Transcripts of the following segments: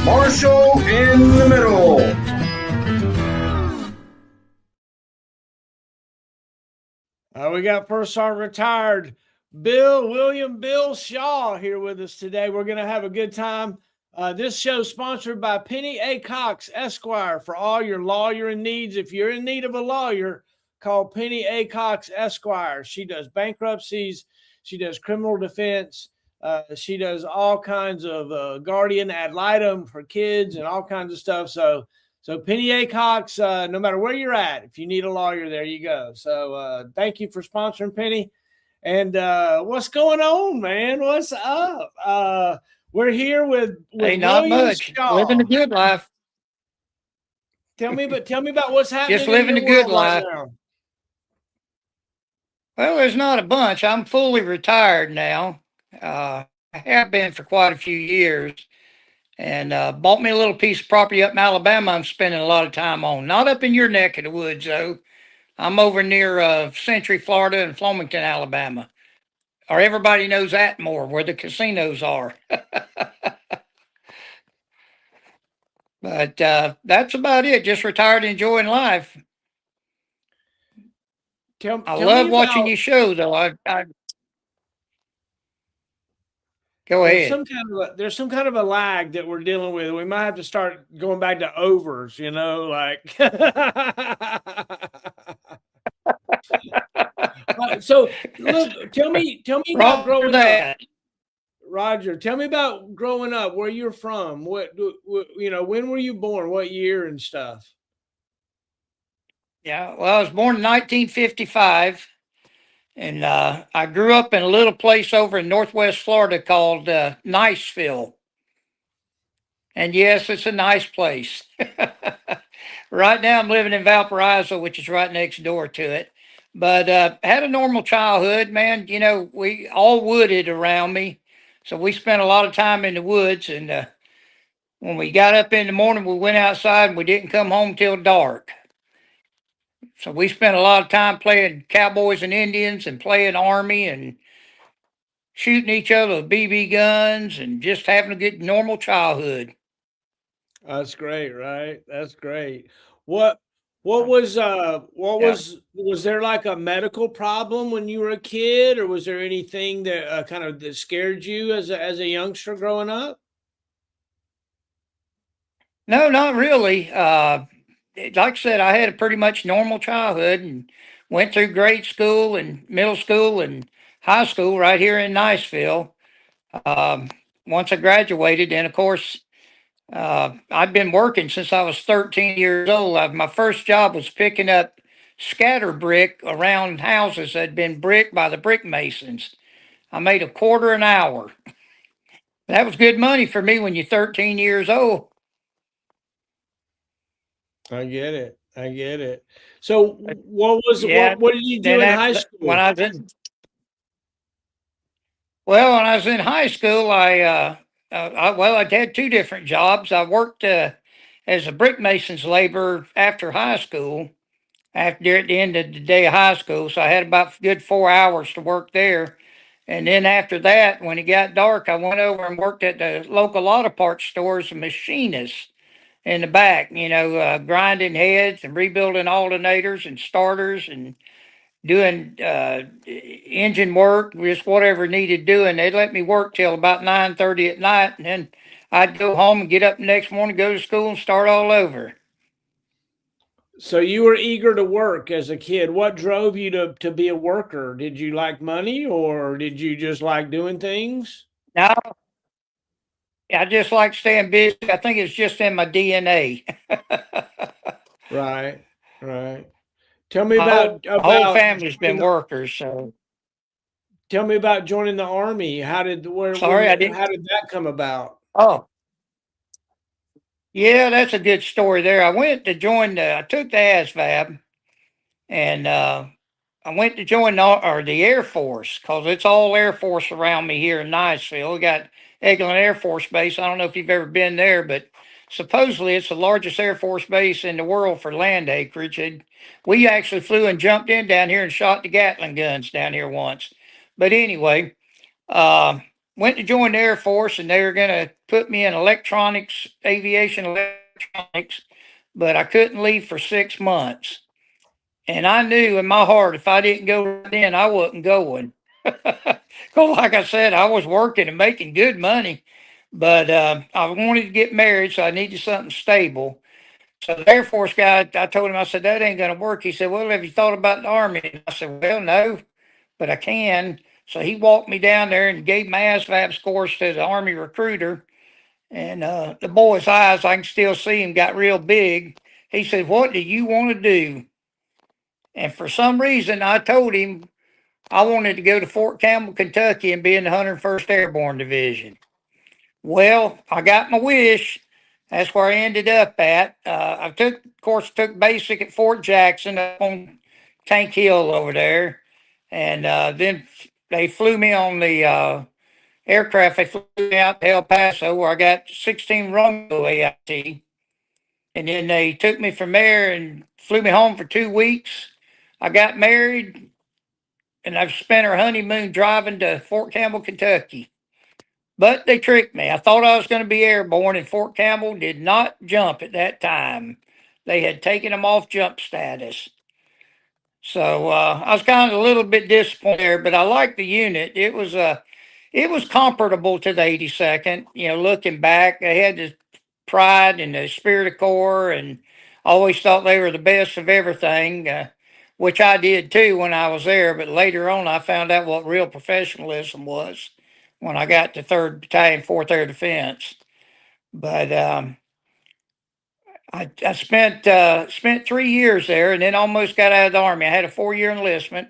Marshall in the middle. We got First Sergeant Retired William Bill Shaw here with us today. We're going to have a good time. This show is sponsored by Penny A. Cox, Esquire, for all your lawyering needs. If you're in need of a lawyer, call Penny A. Cox, Esquire. She does bankruptcies, she does criminal defense, she does all kinds of guardian ad litem for kids and all kinds of stuff. So Penny A. Cox, no matter where you're at, if you need a lawyer, there you go. So thank you for sponsoring Penny. And what's going on, man? What's up? We're here with Hey, not William much. Living Shaw. a good life. Tell me about what's happening Just in living your a good world right life. now. Well, there's not a bunch. I'm fully retired now. I have been for quite a few years, and bought me a little piece of property up in Alabama. I'm spending a lot of time on. Not up in your neck of the woods, though. I'm over near Century, Florida, and Flomaton, Alabama. Or everybody knows Atmore, where the casinos are. But that's about it. Just retired, enjoying life. I Tell me love watching about your show, though. I go ahead. there's some kind of a lag that we're dealing with. We might have to start going back to overs, like so look, tell me about Roger growing up. that. Roger, tell me about growing up, where you're from. When were you born? What year and stuff? Yeah, well, I was born in 1955, and I grew up in a little place over in Northwest Florida called Niceville. And yes, it's a nice place. Right now, I'm living in Valparaiso, which is right next door to it. But had a normal childhood, man. We all wooded around me, so we spent a lot of time in the woods. And when we got up in the morning, we went outside, and we didn't come home till dark. So we spent a lot of time playing cowboys and Indians and playing army and shooting each other with BB guns and just having a good normal childhood. That's great, right? That's great. What Yeah. was there like a medical problem when you were a kid, or was there anything that that scared you as a youngster growing up? No, not really. Like I said, I had a pretty much normal childhood and went through grade school and middle school and high school right here in Niceville. Um, Once I graduated, and of course, I've been working since I was 13 years old. My first job was picking up scatter brick around houses that had been bricked by the brick masons. I made a quarter an hour. That was good money for me when you're 13 years old. I get it. I get it. So Yeah. what did you do Then in after high that, when school? I was in Well, when I was in high school, I had two different jobs. I worked as a brick mason's laborer after high school, after at the end of the day of high school. So I had about a good 4 hours to work there. And then after that, when it got dark, I went over and worked at the local auto parts store as a machinist in the back, grinding heads and rebuilding alternators and starters and doing engine work, just whatever needed doing. They'd let me work till about 9:30 at night, and then I'd go home and get up the next morning, go to school, and start all over. So you were eager to work as a kid. What drove you to be a worker? Did you like money, or did you just like doing things? Now I just like staying busy. I think it's just in my DNA. Right, right. Tell me My about whole family's been joining the workers. So tell me about joining the army. sorry, I didn't. How did that come about? Oh, yeah, that's a good story there. I went to join I took the ASVAB, and I went to join the Air Force because it's all Air Force around me here in Niceville. We got Eglin Air Force Base. I don't know if you've ever been there, but supposedly it's the largest Air Force base in the world for land acreage. We actually flew and jumped in down here and shot the Gatling guns down here once. But anyway, uh, went to join the Air Force, and they were going to put me in electronics, aviation electronics, but I couldn't leave for 6 months. And I knew in my heart, if I didn't go then, I wasn't going. Because, like I said, I was working and making good money, but I wanted to get married, so I needed something stable. So the Air Force guy, I told him, I said, that ain't going to work. He said, well, have you thought about the Army? And I said, well, no, but I can. So he walked me down there and gave my ASVAB scores to the Army recruiter. And the boy's eyes, I can still see him, got real big. He said, what do you want to do? And for some reason, I told him I wanted to go to Fort Campbell, Kentucky and be in the 101st Airborne Division. Well, I got my wish. That's where I ended up at. I took basic at Fort Jackson up on Tank Hill over there. And then they flew me on the aircraft. They flew me out to El Paso where I got 16 Romeo AIT. And then they took me from there and flew me home for 2 weeks. I got married, and I've spent our honeymoon driving to Fort Campbell, Kentucky. But they tricked me. I thought I was going to be airborne, and Fort Campbell did not jump at that time. They had taken them off jump status. So I was kind of a little bit disappointed there, but I liked the unit. It was comparable to the 82nd. You know, looking back, they had the pride and the spirit of corps, and always thought they were the best of everything, which I did too when I was there. But later on, I found out what real professionalism was when I got to 3rd Battalion, 4th Air Defense. But I spent 3 years there, and then almost got out of the Army. I had a 4-year enlistment.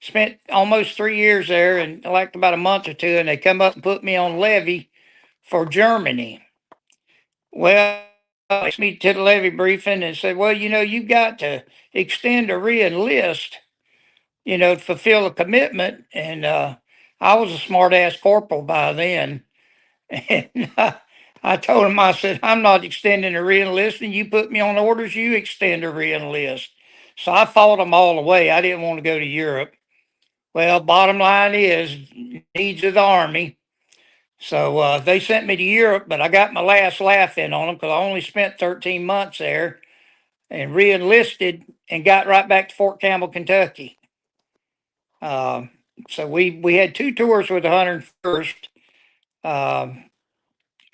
Spent almost 3 years there, and like about a month or two, and they come up and put me on levy for Germany. Well, they took me to the levy briefing and said, well, you know, you've got to extend or re-enlist, you know, to fulfill a commitment. And I was a smart ass corporal by then. And I told him, I said, I'm not extending or re-enlisting. You put me on orders, you extend or re-enlist. So I fought them all the way. I didn't want to go to Europe. Well, bottom line is needs of the Army. So they sent me to Europe, but I got my last laugh in on them because I only spent 13 months there and re-enlisted and got right back to Fort Campbell, Kentucky. So we had 2 tours with the 101st.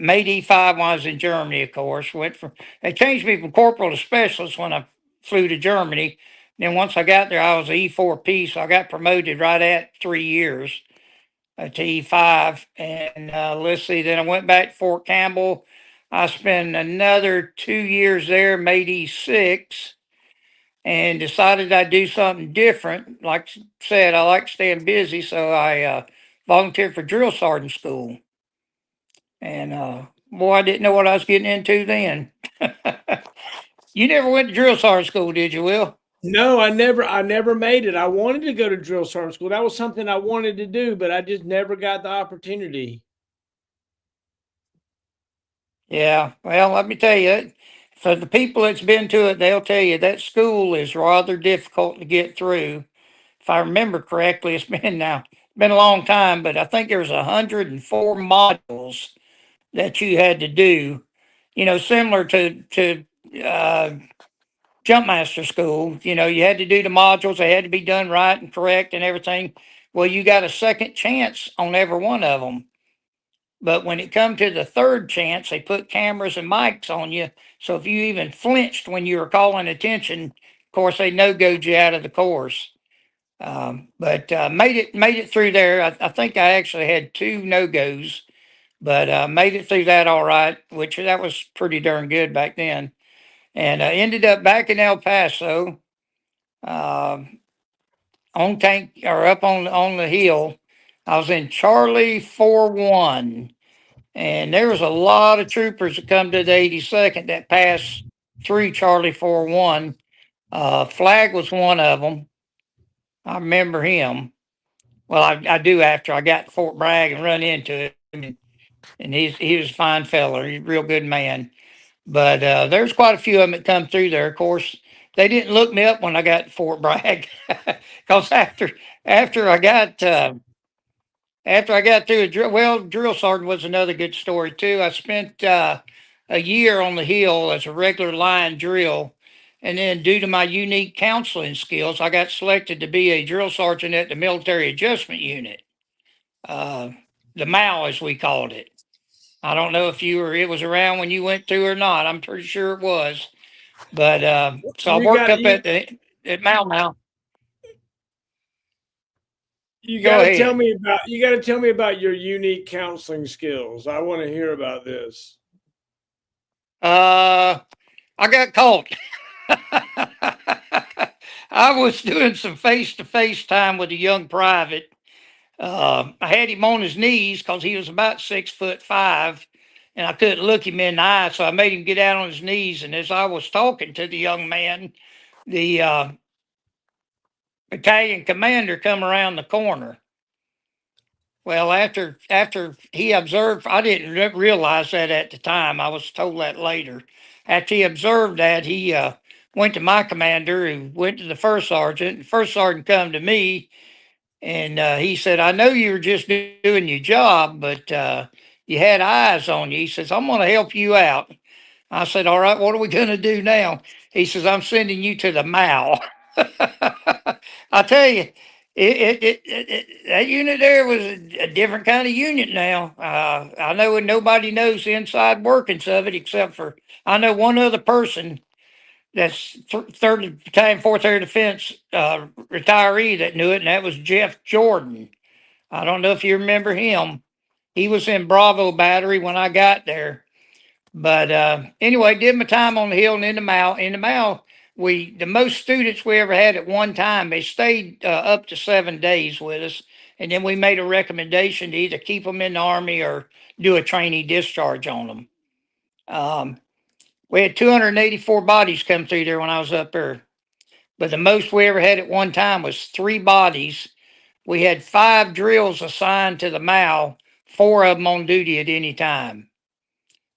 Made E5 when I was in Germany, of course. They changed me from corporal to specialist when I flew to Germany. Then once I got there, I was an E4P, so I got promoted right at 3 years to E5. And let's see, then I went back to Fort Campbell. I spent another 2 years there, made E6, and decided I'd do something different. Like I said, I like staying busy, so I volunteered for drill sergeant school. And boy, I didn't know what I was getting into then. You never went to drill sergeant school, did you, Will? No, I never made it. I wanted to go to drill sergeant school. That was something I wanted to do, but I just never got the opportunity. Yeah, well, let me tell you, for the people that's been to it, they'll tell you that school is rather difficult to get through. If I remember correctly, it's been a long time, but I think there's 104 modules that you had to do. You know, similar to Jumpmaster School. You know, you had to do the modules; they had to be done right and correct and everything. Well, you got a second chance on every one of them. But when it come to the third chance, they put cameras and mics on you. So if you even flinched when you were calling attention, of course they no-go'd you out of the course. But made it through there. I think I actually had 2 no-goes, but made it through that all right, which that was pretty darn good back then. And I ended up back in El Paso, on tank or up on the hill. I was in Charlie 4-1. And there was a lot of troopers that come to the 82nd that passed through Charlie 4-1. Flag was one of them. I remember him. Well, I do after I got to Fort Bragg and run into him. And he was a fine fella. He's a real good man. But there's quite a few of them that come through there. Of course, they didn't look me up when I got to Fort Bragg. Because after I got after I got through drill sergeant was another good story too. I spent a year on the Hill as a regular line drill. And then due to my unique counseling skills, I got selected to be a drill sergeant at the Military Adjustment Unit, the MAL as we called it. I don't know if it was around when you went through or not. I'm pretty sure it was. But so I You worked got up you, at MAL now. you Go got to tell ahead. me about your unique counseling skills. I want to hear about this. I got caught. I was doing some face-to-face time with a young private. I had him on his knees because he was about 6'5", and I couldn't look him in the eye, so I made him get out on his knees. And as I was talking to the young man, the battalion commander come around the corner. Well, after he observed, I didn't realize that at the time. I was told that later. After he observed that, he went to my commander, who went to the first sergeant. The first sergeant come to me, and he said, "I know you were just doing your job, but you had eyes on you." He says, "I'm going to help you out." I said, "All right, what are we going to do now?" He says, "I'm sending you to the MAL." I tell you, that unit there was a different kind of unit now. I know nobody knows the inside workings of it except for I know one other person that's 3rd Battalion, 4th Air Defense retiree that knew it, and that was Jeff Jordan. I don't know if you remember him. He was in Bravo Battery when I got there. But anyway, did my time on the Hill and in the MAL. In the MAL, the most students we ever had at one time, they stayed up to 7 days with us. And then we made a recommendation to either keep them in the Army or do a trainee discharge on them. We had 284 bodies come through there when I was up there. But the most we ever had at one time was 3 bodies. We had 5 drills assigned to the MAL, 4 of them on duty at any time.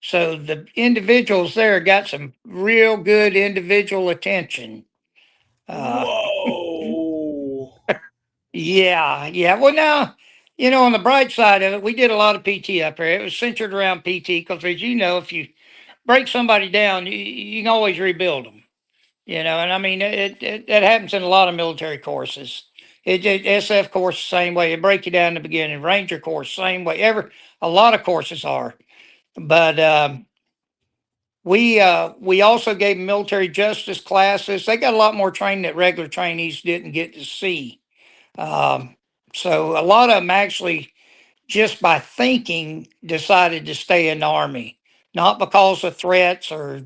So the individuals there got some real good individual attention. Whoa. Yeah. Well, now, on the bright side of it, we did a lot of PT up there. It was centered around PT because, as you know, if you break somebody down, you can always rebuild them. And I mean, it happens in a lot of military courses. SF course, the same way. It break you down in the beginning. Ranger course, same way. A lot of courses are. But we also gave military justice classes. They got a lot more training that regular trainees didn't get to see. So a lot of them actually, just by thinking, decided to stay in the Army, not because of threats or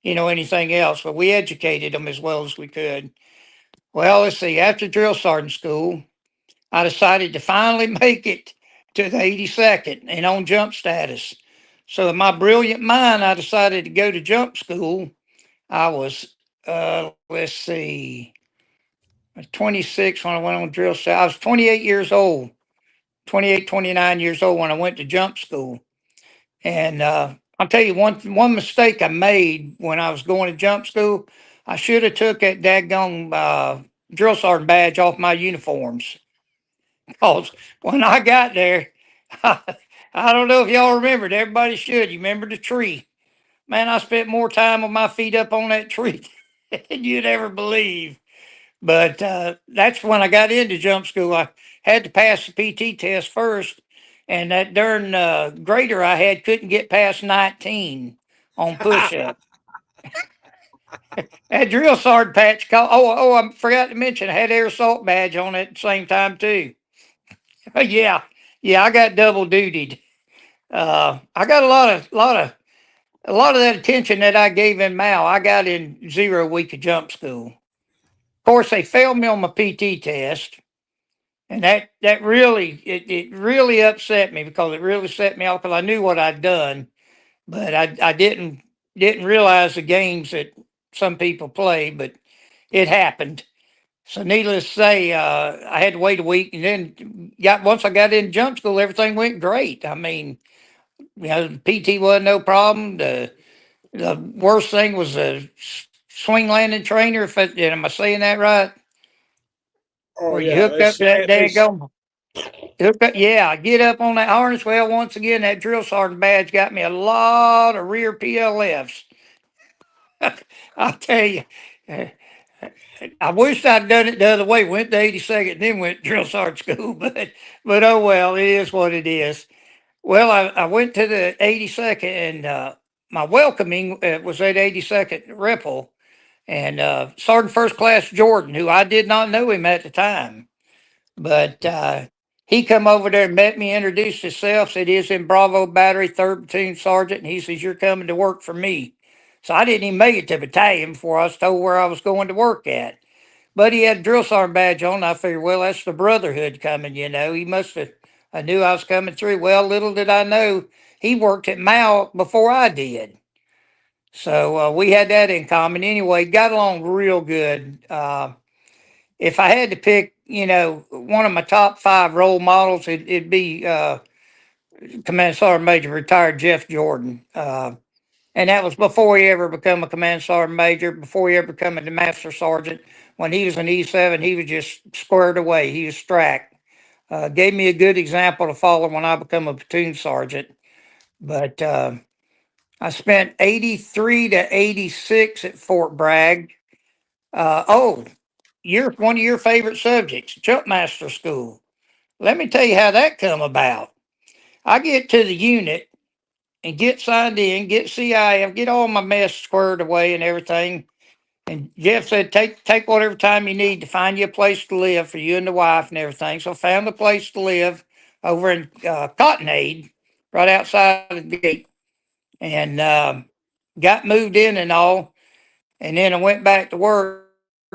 anything else. But we educated them as well as we could. Well, let's see. After drill sergeant school, I decided to finally make it to the 82nd and on jump status. So in my brilliant mind, I decided to go to jump school. I was, let's see, 26 when I went on drill status. I was 28 years old, 28, 29 years old when I went to jump school. And I'll tell you one mistake I made when I was going to jump school. I should have took that daggone drill sergeant badge off my uniforms. Because when I got there, I don't know if y'all remembered, everybody should. You remember the tree. Man, I spent more time with my feet up on that tree than you'd ever believe. But that's when I got into jump school. I had to pass the PT test first, and that darn grader I had couldn't get past 19 on push up. That drill sergeant patch. I forgot to mention I had air assault badge on it at the same time too. yeah, I got double dutied. I got a lot of that attention that I gave in MAL. I got in 0 week of jump school. Of course, they failed me on my PT test, and that really it really upset me because it really set me off because I knew what I'd done, but I didn't realize the games that some people play, but it happened. So needless to say, I had to wait a week, and then once I got in jump school, everything went great. I mean, PT wasn't no problem. The worst thing was a swing landing trainer. Am I saying that right? Oh Where you yeah, hooked up to that daggone Yeah, get up on that harness. Well, once again, that drill sergeant badge got me a lot of rear PLFs. I'll tell you, uh, I wished I'd done it the other way. Went to 82nd, then went to drill sergeant school. But oh well, it is what it is. Well, I went to the 82nd, and my welcoming was at 82nd Ripple, and Sergeant First Class Jordan, who I did not know him at the time, but he come over there and met me, introduced himself, said he's in Bravo Battery, 3rd Platoon Sergeant, and he says, you're coming to work for me. So I didn't even make it to battalion before I was told where I was going to work at. But he had a drill sergeant badge on. I figured, well, that's the brotherhood coming, you know. He must have, I knew I was coming through. Well, little did I know, he worked at Mal before I did. So we had that in common. Anyway, got along real good. If I had to pick, you know, one of my top 5 role models, it'd be Command Sergeant Major retired Jeff Jordan. And that was before he ever became a Command Sergeant Major, before he ever became a Master Sergeant. When he was an E7, he was just squared away. He was strack. Gave me a good example to follow when I became a platoon sergeant. But I spent 83 to 86 at Fort Bragg. Oh, one of your favorite subjects, Jumpmaster School. Let me tell you how that come about. I get to the unit and get signed in, get CIF, get all my mess squared away and everything. And Jeff said, take whatever time you need to find you a place to live for you and the wife and everything. So I found a place to live over in Cottonade, right outside the gate, and got moved in and all. And then I went back to work,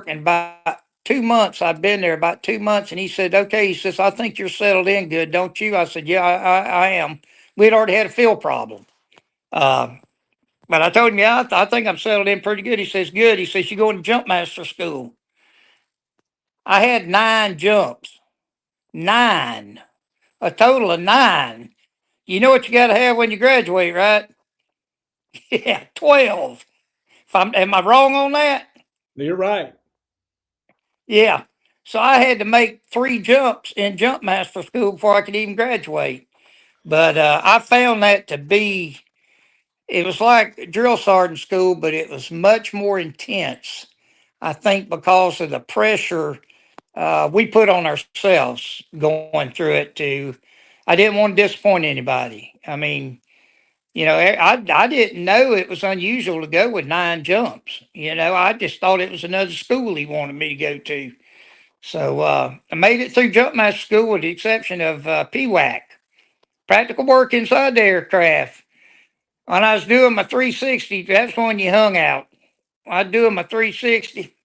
and about 2 months, I'd been there about 2 months, and he said, okay, he says, I think you're settled in good, don't you? I said, yeah, I am. We'd already had a fill problem. But I told him, yeah, I think I'm settled in pretty good. He says, good. He says, you going to Jumpmaster School. I had 9 jumps. 9. A total of 9. You know what you got to have when you graduate, right? Yeah, 12. Am I wrong on that? You're right. Yeah. So I had to make 3 jumps in Jumpmaster School before I could even graduate. But I found that to be, it was like drill sergeant school, but it was much more intense. I think because of the pressure we put on ourselves going through it. I didn't want to disappoint anybody. I mean, you know, I didn't know it was unusual to go with 9 jumps. You know, I just thought it was another school he wanted me to go to. So I made it through Jumpmaster School with the exception of PWAC, practical work inside the aircraft. When I was doing my 360, that's when you hung out. I'd do my 360.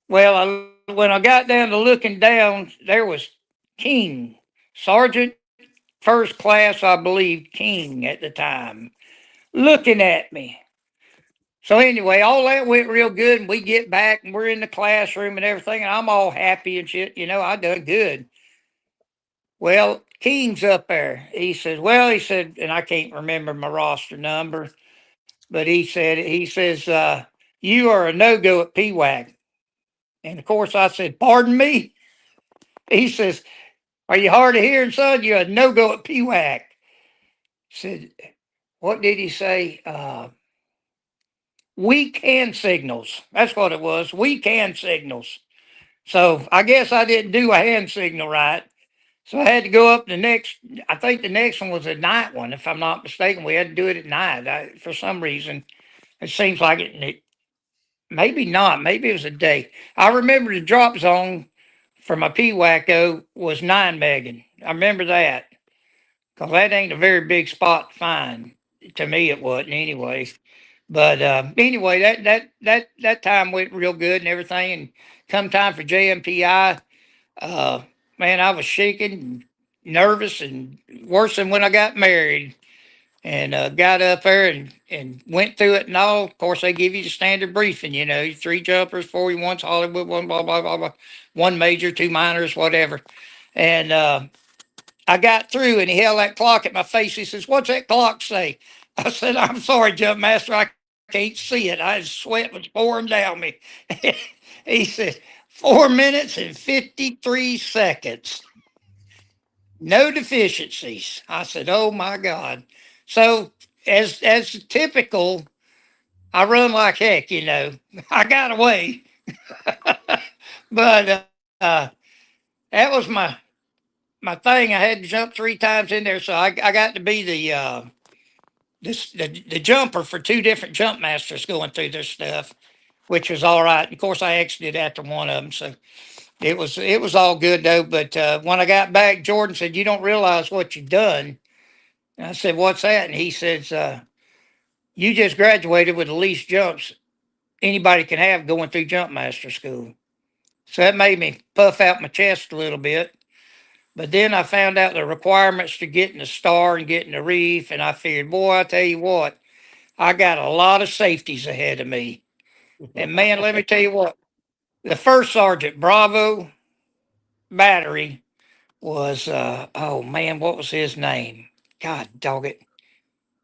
Well, when I got down to looking down, there was King, Sergeant First Class, I believe, King at the time, looking at me. So anyway, all that went real good, and we get back and we're in the classroom and everything, and I'm all happy and shit. You know, I done good. Well, King's up there. He says, well, he said, and I can't remember my roster number, but he says, you are a no-go at PWAC. And of course I said, pardon me? He says, are you hard of hearing, son? You're a no-go at PWAC. Said, what did he say? Weak hand signals. That's what it was. Weak hand signals. So I guess I didn't do a hand signal right. So I had to go up I think the next one was a night one, if I'm not mistaken. We had to do it at night. For some reason, it seems like maybe not. Maybe it was a day. I remember the drop zone for my PWACO was 9 Megan. I remember that. Because that ain't a very big spot to find. To me, it wasn't anyway. But anyway, that time went real good and everything. And come time for JMPI, man, I was shaking, and nervous, and worse than when I got married. And got up there and went through it and all. Of course, they give you the standard briefing, you know, 3 jumpers, 4 ones, Hollywood, 1 blah, blah, blah, blah, 1 major, 2 minors, whatever. And I got through and he held that clock at my face. He says, what's that clock say? I said, I'm sorry, Jump Master, I can't see it. Sweat was pouring down me. He said, 4 minutes and 53 seconds. No deficiencies. I said, "Oh my God!" So as typical, I run like heck. I got away, but that was my thing. I had to jump 3 times in there, so I got to be the jumper for 2 different jump masters going through this stuff, which was all right. Of course, I exited after one of them, so it was all good though. But when I got back, Jordan said, "You don't realize what you've done." And I said, "What's that?" And he says, "You just graduated with the least jumps anybody can have going through jump master school." So that made me puff out my chest a little bit. But then I found out the requirements to getting the star and getting the reef, and I figured, boy, I tell you what, I got a lot of safeties ahead of me. And man, let me tell you what, the first sergeant, Bravo Battery, was, oh man, what was his name? God dog it.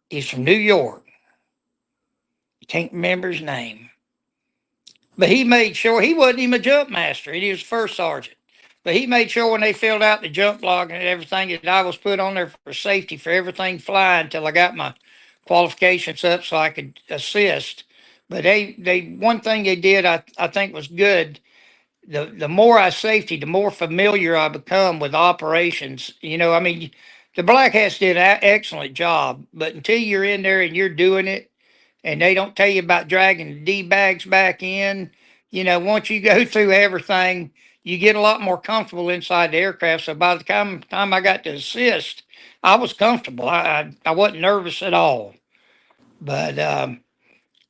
He's from New York. Can't remember his name. But he made sure he wasn't even a jump master. He was first sergeant. But he made sure when they filled out the jump log and everything that I was put on there for safety for everything flying until I got my qualifications up so I could assist. But they one thing they did I think was good. The more I safety, the more familiar I become with operations. I mean, the Black Hats did an excellent job, but until you're in there and you're doing it, and they don't tell you about dragging the D bags back in. Once you go through everything, you get a lot more comfortable inside the aircraft. So by the time I got to assist, I was comfortable. I wasn't nervous at all. But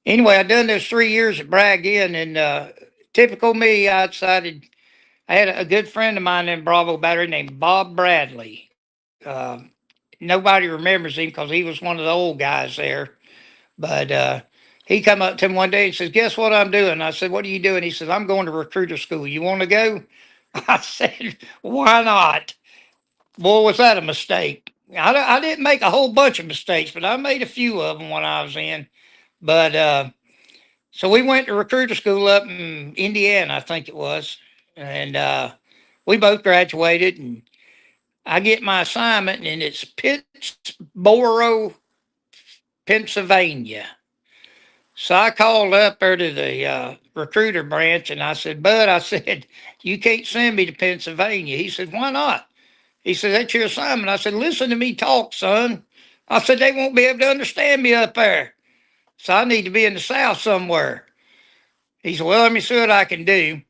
anyway, I done those 3 years at Bragg Inn, and typical me, I decided I had a good friend of mine in Bravo Battery named Bob Bradley. Uh, Nobody remembers him because he was one of the old guys there. But he come up to me one day and says, "Guess what I'm doing?" I said, "What are you doing?" He said, "I'm going to recruiter school. You want to go?" I said, "Why not?" Boy, was that a mistake. I didn't make a whole bunch of mistakes, but I made a few of them when I was in. But so we went to recruiter school up in Indiana, I think it was. And we both graduated. And I get my assignment, and it's Pittsboro, Pennsylvania. So I called up there to the recruiter branch and I said, "Bud," I said, "you can't send me to Pennsylvania." He said, "Why not?" He said, "That's your assignment." I said, "Listen to me talk, son." I said, "They won't be able to understand me up there. So I need to be in the South somewhere." He said, "Well, let me see what I can do."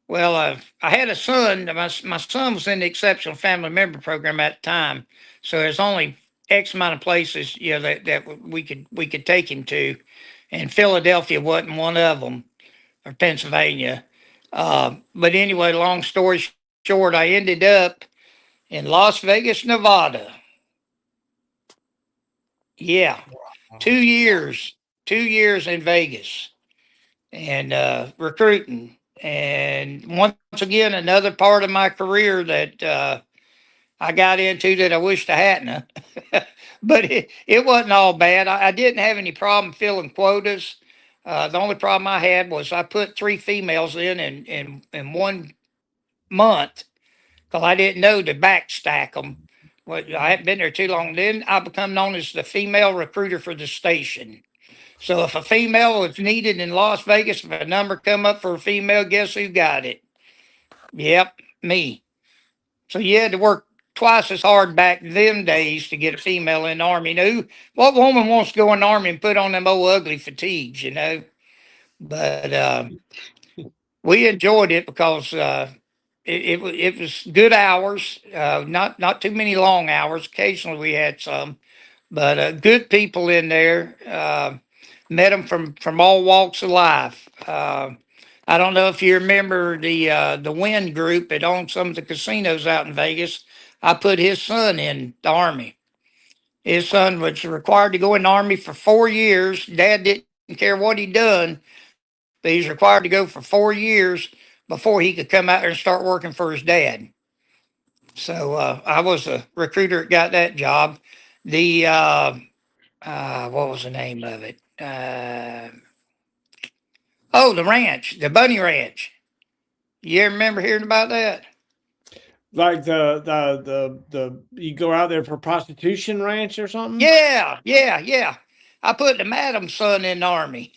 Well, I had a son. My son was in the Exceptional Family Member Program at the time. So there's only X amount of places, that we could take him to. And Philadelphia wasn't one of them, or Pennsylvania. But anyway, long story short, I ended up in Las Vegas, Nevada. Yeah, 2 years, 2 years in Vegas and recruiting. And once again, another part of my career that I got into that I wished I hadn't. But it wasn't all bad. I didn't have any problem filling quotas. The only problem I had was I put 3 females in 1 month because I didn't know to backstack them. Well, I hadn't been there too long. Then I become known as the female recruiter for the station. So if a female was needed in Las Vegas, if a number come up for a female, guess who got it? Yep, me. So you had to work twice as hard back them days to get a female in the army. What woman wants to go in the army and put on them old ugly fatigues? But we enjoyed it because it was good hours, not too many long hours. Occasionally we had some, but good people in there. Met them from all walks of life. I don't know if you remember the Wynn Group that owned some of the casinos out in Vegas. I put his son in the army. His son was required to go in the army for 4 years. Dad didn't care what he done, but he's required to go for 4 years before he could come out there and start working for his dad. So I was a recruiter that got that job. The what was the name of it? Oh, the ranch, the Bunny Ranch. You ever remember hearing about that? Like the you go out there for prostitution ranch or something? Yeah. I put the madam's son in the army.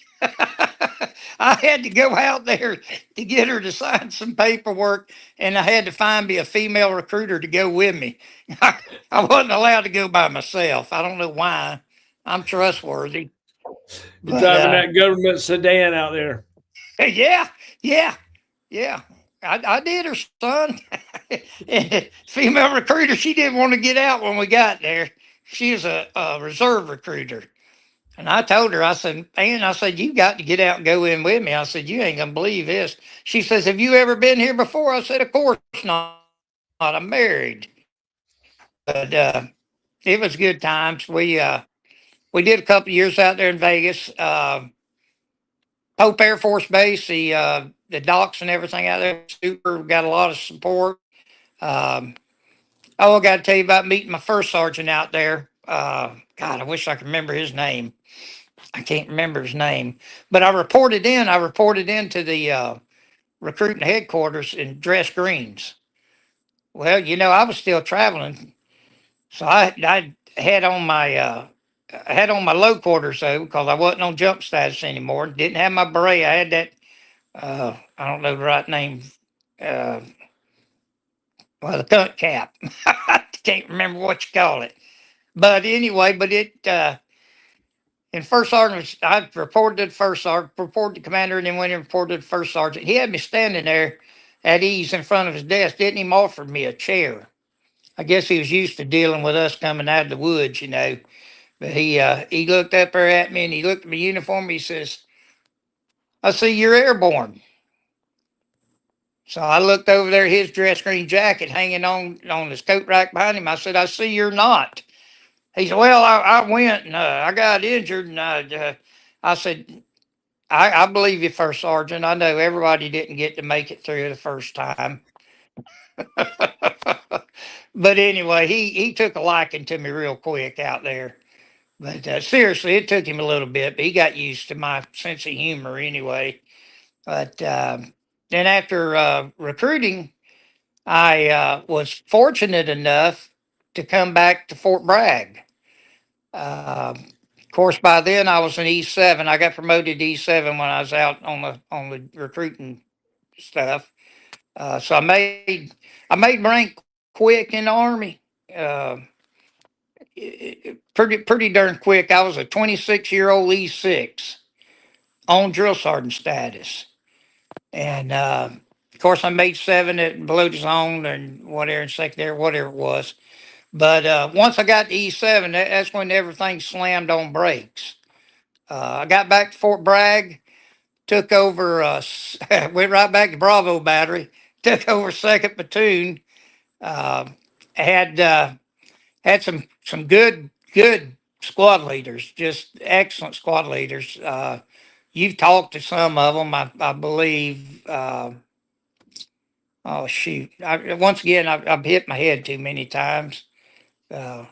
I had to go out there to get her to sign some paperwork, and I had to find me a female recruiter to go with me. I wasn't allowed to go by myself. I don't know why. I'm trustworthy. You're But driving that government sedan out there. yeah, yeah, yeah. I did her, son. Female recruiter, she didn't want to get out when we got there. She was a reserve recruiter. And I told her, I said, man, I said, you got to get out and go in with me. I said, you ain't going to believe this. She says, have you ever been here before? I said, of course not. I'm married. But it was good times. We did a couple of years out there in Vegas. Pope Air Force Base, the docks and everything out there, super, got a lot of support. Um, I got to tell you about meeting my first sergeant out there. God, I wish I could remember his name. I can't remember his name, but I reported in. I reported into the recruiting headquarters in dress greens. Well, I was still traveling, so I had on my low quarters though, because I wasn't on jump status anymore. Didn't have my beret. I had that. I don't know the right name. Uh, the cunt cap. I can't remember what you call it. But anyway, in first sergeant, I reported to the first sergeant, reported to the commander, and then went and reported to the first sergeant. He had me standing there at ease in front of his desk. Didn't even offer me a chair. I guess he was used to dealing with us coming out of the woods, But he looked up there at me and he looked at my uniform. He says, "I see you're airborne." So I looked over there, his dress green jacket hanging on his coat rack behind him. I said, "I see you're not." He said, "Well, I went and I got injured." And I said, I believe you, First Sergeant. I know everybody didn't get to make it through the first time. But anyway, he took a liking to me real quick out there. But seriously, it took him a little bit, but he got used to my sense of humor anyway. But then after recruiting, I was fortunate enough to come back to Fort Bragg. Of course, by then I was an E7. I got promoted to E7 when I was out on the recruiting stuff. So I made rank quick in the army. Uh, pretty darn quick. I was a 26-year-old E6 on drill sergeant status, and of course I made 7 at below the zone and whatever in secondary, whatever it was. But once I got to E7, that's when everything slammed on brakes. I got back to Fort Bragg, took over, went right back to Bravo Battery, took over Second Platoon. Uh, had had some good squad leaders, just excellent squad leaders. You've talked to some of them, I believe. Oh shoot! Once again, I've hit my head too many times. Uh,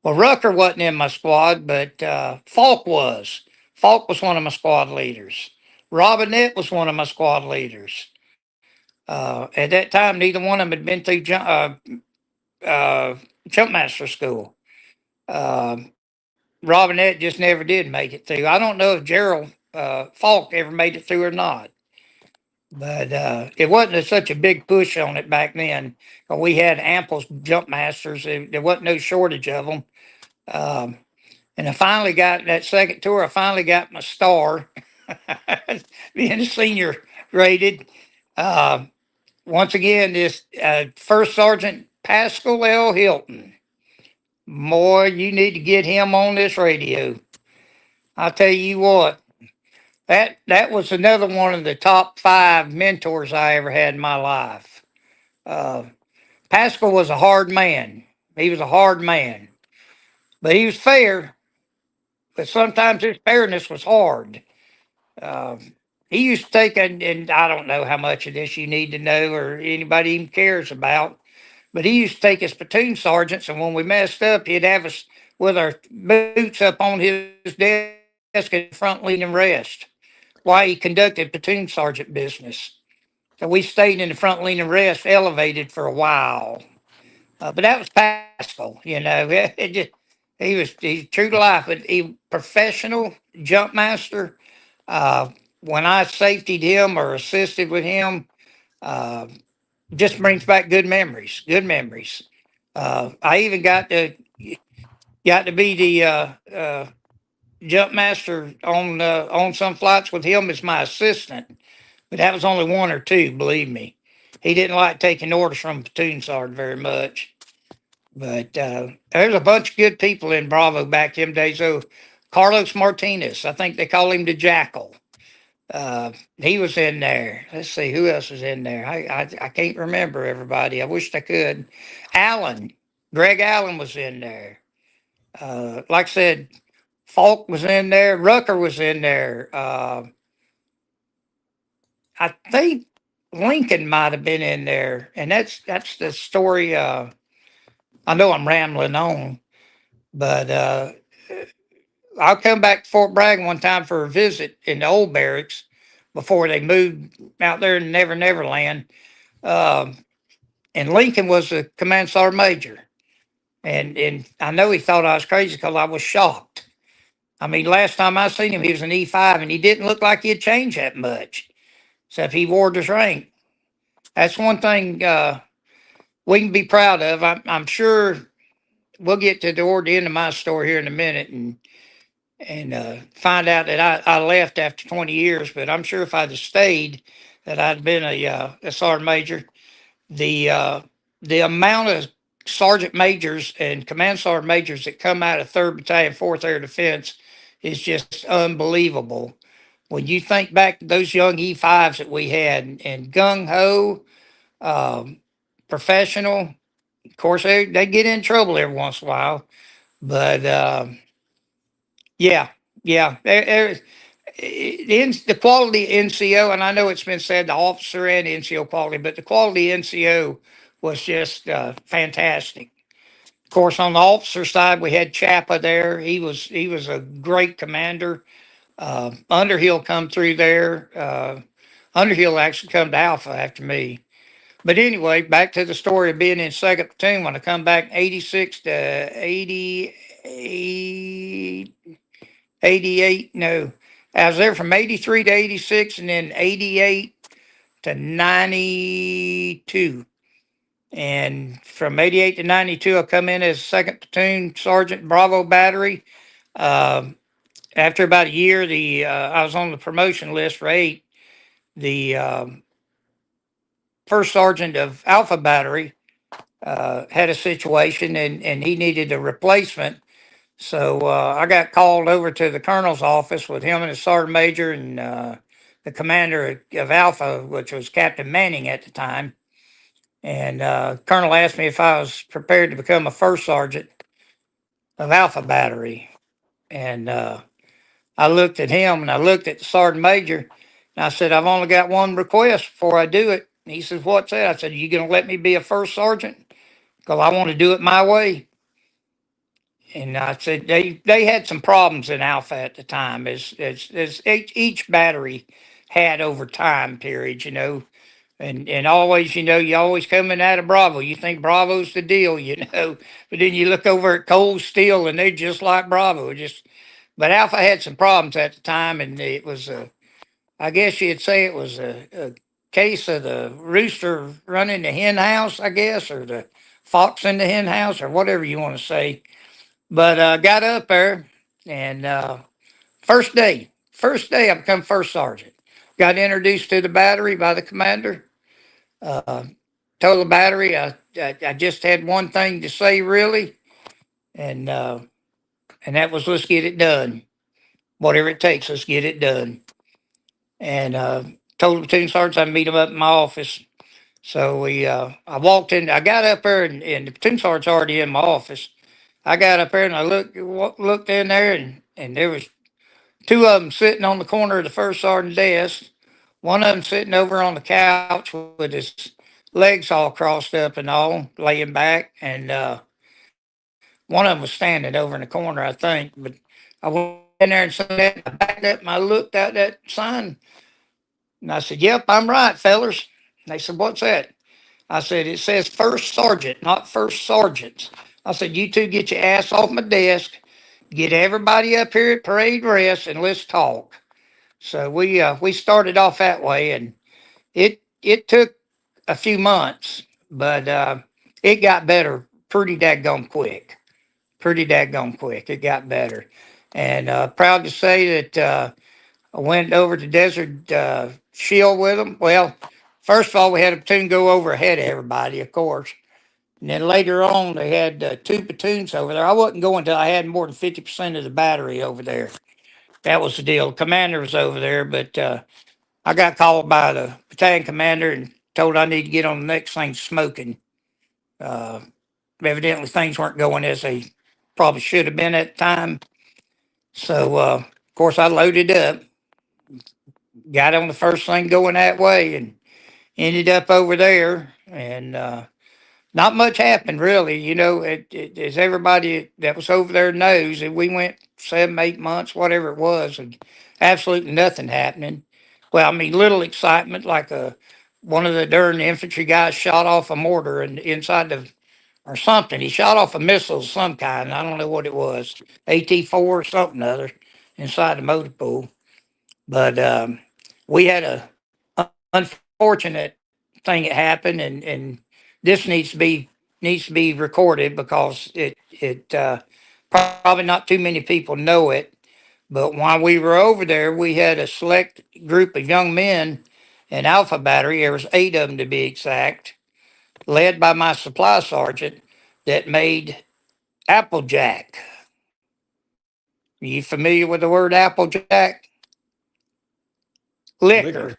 well, Rucker wasn't in my squad, but Falk was. Falk was one of my squad leaders. Robinette was one of my squad leaders. At that time, neither one of them had been through Jumpmaster School. Robinette just never did make it through. I don't know if Gerald Falk ever made it through or not, but it wasn't such a big push on it back then. We had ample Jumpmasters. There wasn't no shortage of them. And I finally got that second tour. I finally got my star, being a senior graded. Uh, Once again, this First Sergeant Pascal L. Hilton. Boy, you need to get him on this radio. I'll tell you what, that was another one of the top 5 mentors I ever had in my life. Uh, Pascal was a hard man. He was a hard man, but he was fair. But sometimes his fairness was hard. Uh, he used to take, and I don't know how much of this you need to know or anybody even cares about, but he used to take his platoon sergeants, and when we messed up, he'd have us with our boots up on his desk in front leaning rest while he conducted platoon sergeant business. So we stayed in the front leaning rest, elevated for a while. But that was Pascal, you know. He's true to life, but he professional jump master. Uh, when I safetied him or assisted with him, uh, just brings back good memories. Good memories. I even got to be the jump master on some flights with him as my assistant, but that was only one or two. Believe me, he didn't like taking orders from platoon sergeant very much. But there's a bunch of good people in Bravo back them days. So Carlos Martinez, I think they call him the Jackal. He was in there. Let's see who else was in there. I can't remember everybody. I wished I could. Allen, Greg Allen was in there. Like I said, Falk was in there. Rucker was in there. I think Lincoln might have been in there, and that's the story. I know I'm rambling on, but I'll come back to Fort Bragg one time for a visit in the old barracks before they moved out there in Never Land. Um, and Lincoln was the command sergeant major. And I know he thought I was crazy because I was shocked. I mean, last time I seen him, he was an E5 and he didn't look like he had changed that much, except he wore his rank. That's one thing we can be proud of. I'm sure we'll get to toward the end of my story here in a minute and find out that I left after 20 years. But I'm sure if I'd have stayed, that I'd been a sergeant major. The amount of sergeant majors and command sergeant majors that come out of 3rd Battalion, 4th Air Defense is just unbelievable. When you think back to those young E5s that we had, and gung ho, professional, of course, they get in trouble every once in a while, but yeah, yeah. The quality NCO, and I know it's been said the officer and NCO quality, but the quality NCO was just fantastic. Of course, on the officer side, we had Chapa there. He was a great commander. Underhill come through there. Underhill actually come to Alpha after me. But anyway, back to the story of being in second platoon. When I come back 86 to 88, 88, no. I was there from 83 to 86 and then 88 to 92. And from 88 to 92, I come in as second platoon sergeant, Bravo Battery. After about a year, I was on the promotion list for 8. The first sergeant of Alpha Battery had a situation and he needed a replacement. So I got called over to the colonel's office with him and the sergeant major and the commander of Alpha, which was Captain Manning at the time. And Colonel asked me if I was prepared to become a first sergeant of Alpha Battery. And I looked at him and I looked at the sergeant major and I said, I've only got one request before I do it. And he says, what's that? I said, are you going to let me be a first sergeant? Because I want to do it my way. And I said they had some problems in Alpha at the time, as each battery had over time periods, you know, and always, you know, you always coming out of Bravo. You think Bravo's the deal, you know, but then you look over at Cold Steel and they're just like Bravo. But Alpha had some problems at the time, and it was I guess you'd say it was a case of the rooster running the hen house, I guess, or the fox in the hen house, or whatever you want to say. But got up there, and first day I become first sergeant. Got introduced to the battery by the commander. Uh, Told the battery I just had one thing to say really, and that was let's get it done. Whatever it takes, let's get it done. And told the platoon sergeants I'd meet him up in my office. So I walked in. I got up there, and the platoon sergeant's already in my office. I got up there and I looked in there and there was two of them sitting on the corner of the first sergeant desk. One of them sitting over on the couch with his legs all crossed up and all, laying back. And one of them was standing over in the corner, I think. But I went in there and said that. I backed up and I looked at that sign and I said, yep, I'm right, fellers. They said, "What's that?" I said, "It says first sergeant, not first sergeants." I said, "You two get your ass off my desk, get everybody up here at parade rest, and let's talk." So we started off that way, and it took a few months, but it got better pretty daggone quick. Pretty daggone quick. It got better, and proud to say that I went over to Desert Shield with them. Well, first of all, we had a platoon go over ahead of everybody, of course. And then later on, they had two platoons over there. I wasn't going until I had more than 50% of the battery over there. That was the deal. The commander was over there, but I got called by the battalion commander and told I need to get on the next thing smoking. Uh, Evidently, things weren't going as they probably should have been at the time. So, of course, I loaded up, got on the first thing going that way, and ended up over there. And not much happened, really. You know, as everybody that was over there knows, that we went 7, 8 months, whatever it was, and absolutely nothing happening. Well, I mean, little excitement, like one of the darn infantry guys shot off a mortar and inside the or something. He shot off a missile of some kind. I don't know what it was, AT-4 or something other, inside the motor pool. But we had a unfortunate thing that happened, and this needs to be recorded because it probably not too many people know it. But while we were over there, we had a select group of young men in Alpha Battery. There was 8 of them to be exact, led by my supply sergeant, that made Applejack. Are you familiar with the word Applejack? Liquor.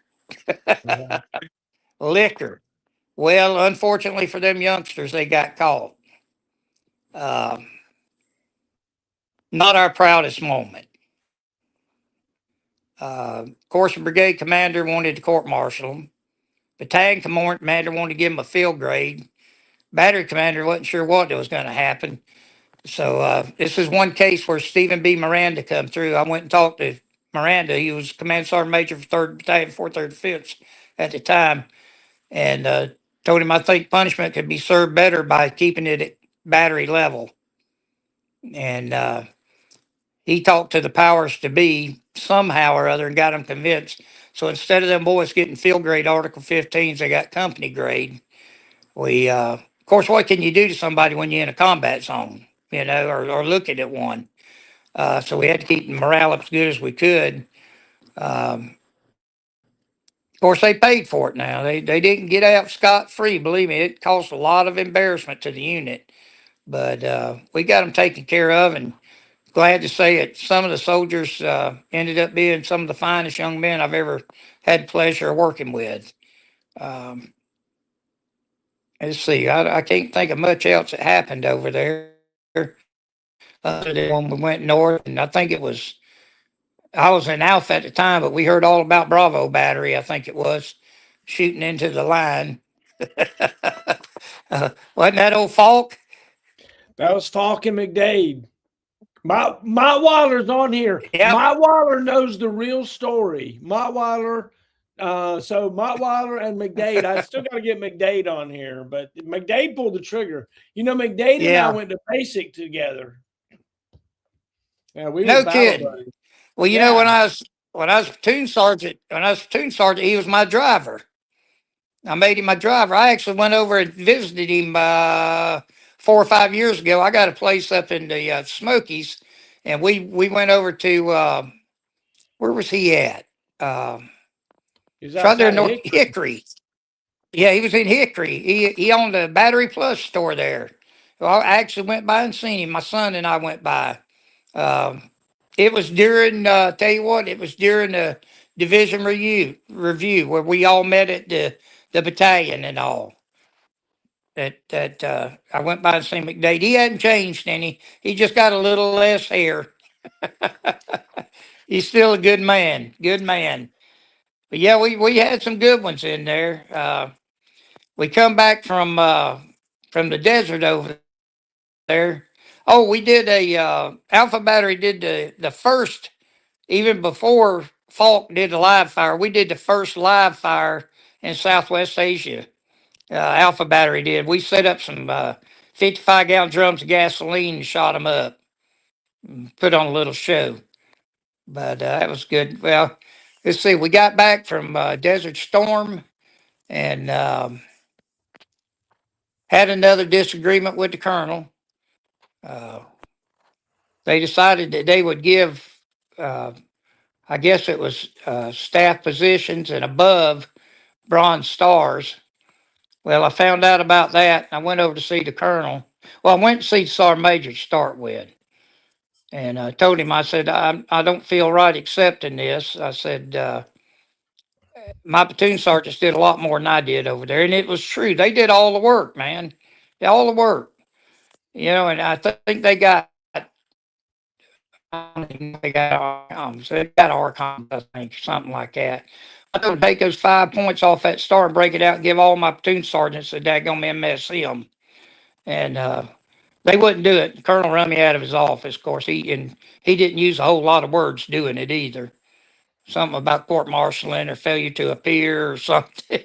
Yeah. Liquor. Well, unfortunately for them youngsters, they got caught. Um, Not our proudest moment. Of course, the brigade commander wanted to court martial them. Battalion commander wanted to give them a field grade. Battery commander wasn't sure what was going to happen. So this is one case where Stephen B. Miranda come through. I went and talked to Miranda. He was command sergeant major for 3rd Battalion, 435th at the time, and told him I think punishment could be served better by keeping it at battery level. And he talked to the powers to be somehow or other and got them convinced. So instead of them boys getting field grade Article 15s, they got company grade. Of course, what can you do to somebody when you're in a combat zone, you know, or looking at one? So we had to keep the morale up as good as we could. Of course, they paid for it now. They didn't get out scot free. Believe me, it caused a lot of embarrassment to the unit. But we got them taken care of, and glad to say that some of the soldiers ended up being some of the finest young men I've ever had pleasure of working with. Um, let's see, I can't think of much else that happened over there other than when we went north, and I think it was I was in Alpha at the time, but we heard all about Bravo Battery. I think it was shooting into the line. Wasn't that old Falk? That was Falk and McDade. My Weiler's on here. Yep. My Weiler knows the real story. My Weiler. So my Weiler and McDade. I still got to get McDade on here, but McDade pulled the trigger. You know, McDade and I went to basic together. Yeah, we No were battle kidding. buddies. Well, you know, when I was platoon sergeant, he was my driver. I made him my driver. I actually went over and visited him 4 or 5 years ago. I got a place up in the Smokies, and we went over to where was he at? He's Right there outside in of North Hickory. Yeah, he was in Hickory. He owned a Battery Plus store there. Well, I actually went by and seen him. My son and I went by. It was during, tell you what, it was during the division review where we all met at the battalion and all. That I went by and seen McDade. He hadn't changed any. He just got a little less hair. He's still a good man. Good man. But yeah, we had some good ones in there. We come back from the desert over there. Oh, we did Alpha Battery did the first, even before Falk did the live fire. We did the first live fire in Southwest Asia. Alpha Battery did. We set up some 55-gallon drums of gasoline and shot them up. And put on a little show. But that was good. Well, let's see. We got back from Desert Storm and had another disagreement with the colonel. They decided that they would give, I guess it was staff positions and above Bronze Stars. Well, I found out about that. I went over to see the colonel. Well, I went to see the sergeant major to start with. And I told him, I said, I don't feel right accepting this. I said, my platoon sergeants did a lot more than I did over there. And it was true. They did all the work, man. All the work. And I think they got Archons, I think, something like that. I told them to take those 5 points off that star and break it out and give all my platoon sergeants a daggone MSM. And they wouldn't do it. The colonel run me out of his office. Of course, he didn't use a whole lot of words doing it either. Something about court-martialing or failure to appear or something.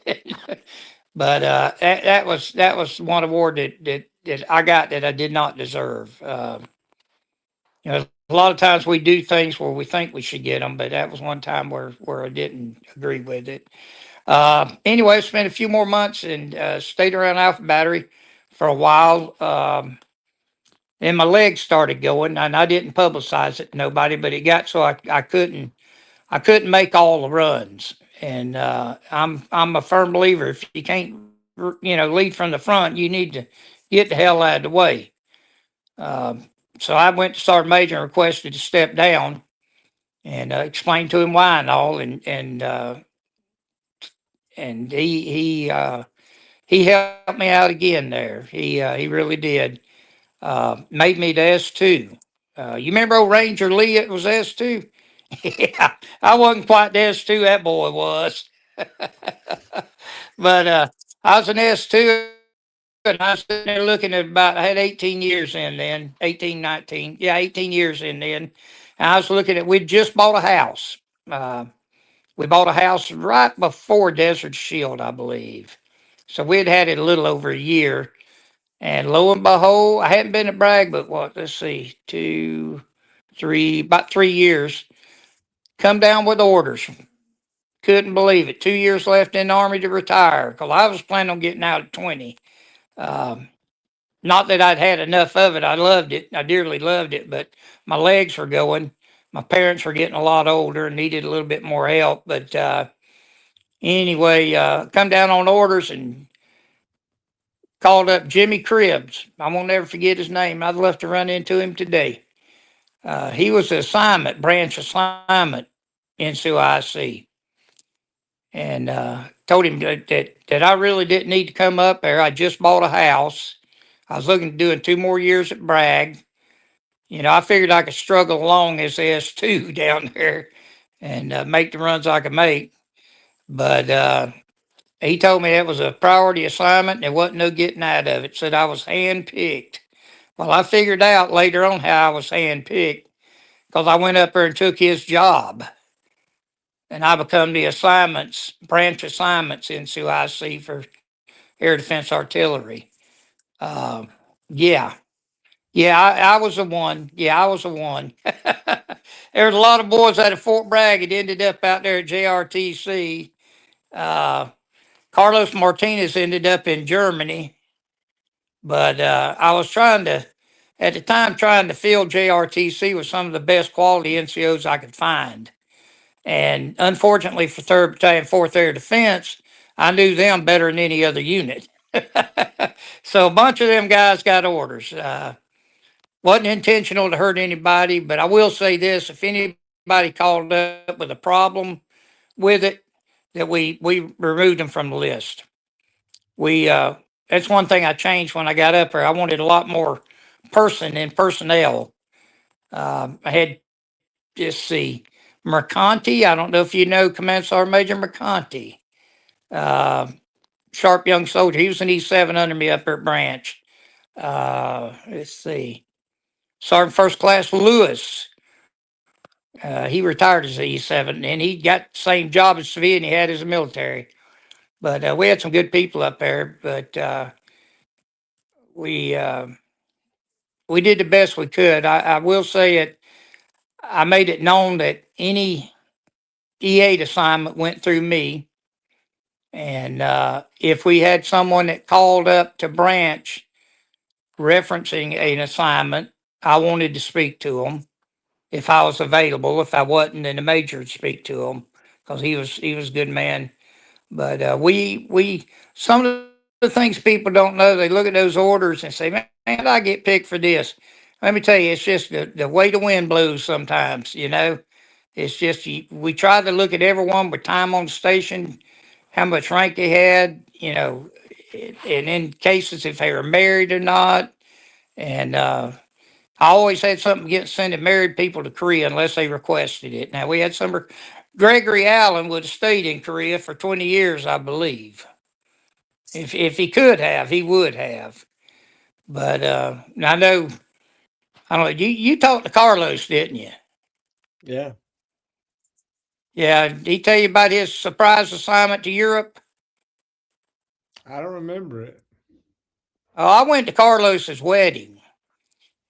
But that was one award that I got that I did not deserve. A lot of times we do things where we think we should get them, but that was one time where I didn't agree with it. Anyway, I spent a few more months and stayed around Alpha Battery for a while. Then my legs started going, and I didn't publicize it to nobody, but it got so I couldn't make all the runs. And I'm a firm believer, if you can't lead from the front, you need to get the hell out of the way. So I went to Sergeant Major and requested to step down, and explained to him why and all, and he helped me out again there. He really did. Made me the S2. You remember old Ranger Lee? It was S2. Yeah, I wasn't quite the S2 that boy was, but I was an S2. And I was sitting there looking at I had 18 years in then, 18, 19. Yeah, 18 years in then. And I was looking at, we'd just bought a house. We bought a house right before Desert Shield, I believe. So we'd had it a little over a year. And lo and behold, I hadn't been to Bragg, but let's see, about 3 years. Come down with orders. Couldn't believe it. 2 years left in the Army to retire, because I was planning on getting out at 20. Not that I'd had enough of it. I loved it. I dearly loved it, but my legs were going. My parents were getting a lot older and needed a little bit more help. But anyway, come down on orders and called up Jimmy Cribbs. I won't never forget his name. I'd love to run into him today. He was the branch assignment, NCOIC. And told him that I really didn't need to come up there. I just bought a house. I was looking at doing 2 more years at Bragg. I figured I could struggle along as S2 down there and make the runs I could make. But he told me that was a priority assignment and there wasn't no getting out of it. Said I was handpicked. Well, I figured out later on how I was handpicked, because I went up there and took his job. And I become the branch assignments in NCOIC for Air Defense Artillery. Yeah, I was the one. Yeah, I was the one. There was a lot of boys out of Fort Bragg that ended up out there at JRTC. Carlos Martinez ended up in Germany. But I was at the time, trying to fill JRTC with some of the best quality NCOs I could find. And unfortunately for 3rd Battalion, 4th Air Defense, I knew them better than any other unit. So a bunch of them guys got orders. Wasn't intentional to hurt anybody, but I will say this: if anybody called up with a problem with it, that we removed them from the list. That's one thing I changed when I got up there. I wanted a lot more person and personnel. I had, just see, Mercanti. I don't know if you know Command Sergeant Major Mercanti. Sharp young soldier. He was an E7 under me up there at Branch. Let's see. Sergeant First Class Lewis. He retired as an E7, and he got the same job as civilian he had as a military. But we had some good people up there. But we uh, we did the best we could. I will say it. I made it known that any E8 assignment went through me, and if we had someone that called up to branch referencing an assignment, I wanted to speak to them if I was available. If I wasn't, then the major would speak to him because he was a good man. But we some of the things people don't know, they look at those orders and say, "Man, I get picked for this." Let me tell you, it's just the way the wind blows sometimes. It's just we try to look at everyone with time on the station, how much rank they had, and in cases if they were married or not. And I always had something against sending married people to Korea unless they requested it. Now we had some. Gregory Allen would have stayed in Korea for 20 years, I believe. If he could have, he would have. But I know, I don't know. You talked to Carlos, didn't you? Yeah. Yeah. Did he tell you about his surprise assignment to Europe? I don't remember it. Oh, I went to Carlos's wedding.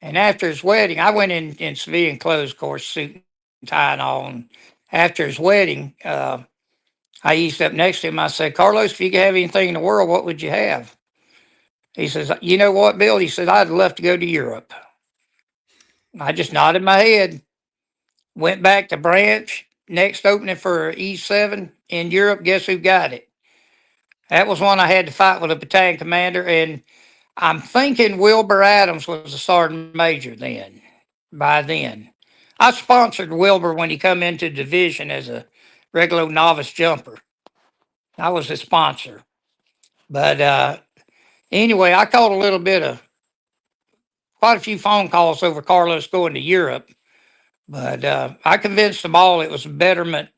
And after his wedding, I went in civilian clothes, of course, suit and tie and all. And after his wedding, I eased up next to him. I said, Carlos, if you could have anything in the world, what would you have? He says, you know what, Bill? He said, I'd love to go to Europe. I just nodded my head, went back to branch. Next opening for E7 in Europe, guess who got it? That was one I had to fight with a battalion commander. And I'm thinking Wilbur Adams was a sergeant major then, by then. I sponsored Wilbur when he come into division as a regular novice jumper. I was his sponsor. But anyway, I caught a little bit of quite a few phone calls over Carlos going to Europe. But I convinced them all it was a betterment,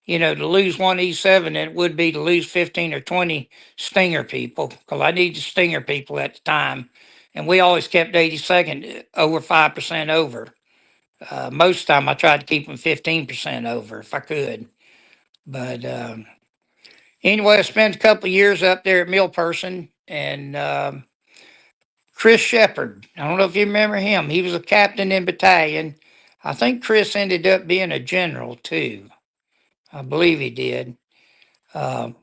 to lose one E7 than it would be to lose 15 or 20 Stinger people, because I needed Stinger people at the time. And we always kept 82nd over 5% over. Most of the time I tried to keep them 15% over if I could. But anyway, I spent a couple of years up there at Millperson, and Chris Shepard. I don't know if you remember him. He was a captain in battalion. I think Chris ended up being a general too. I believe he did. But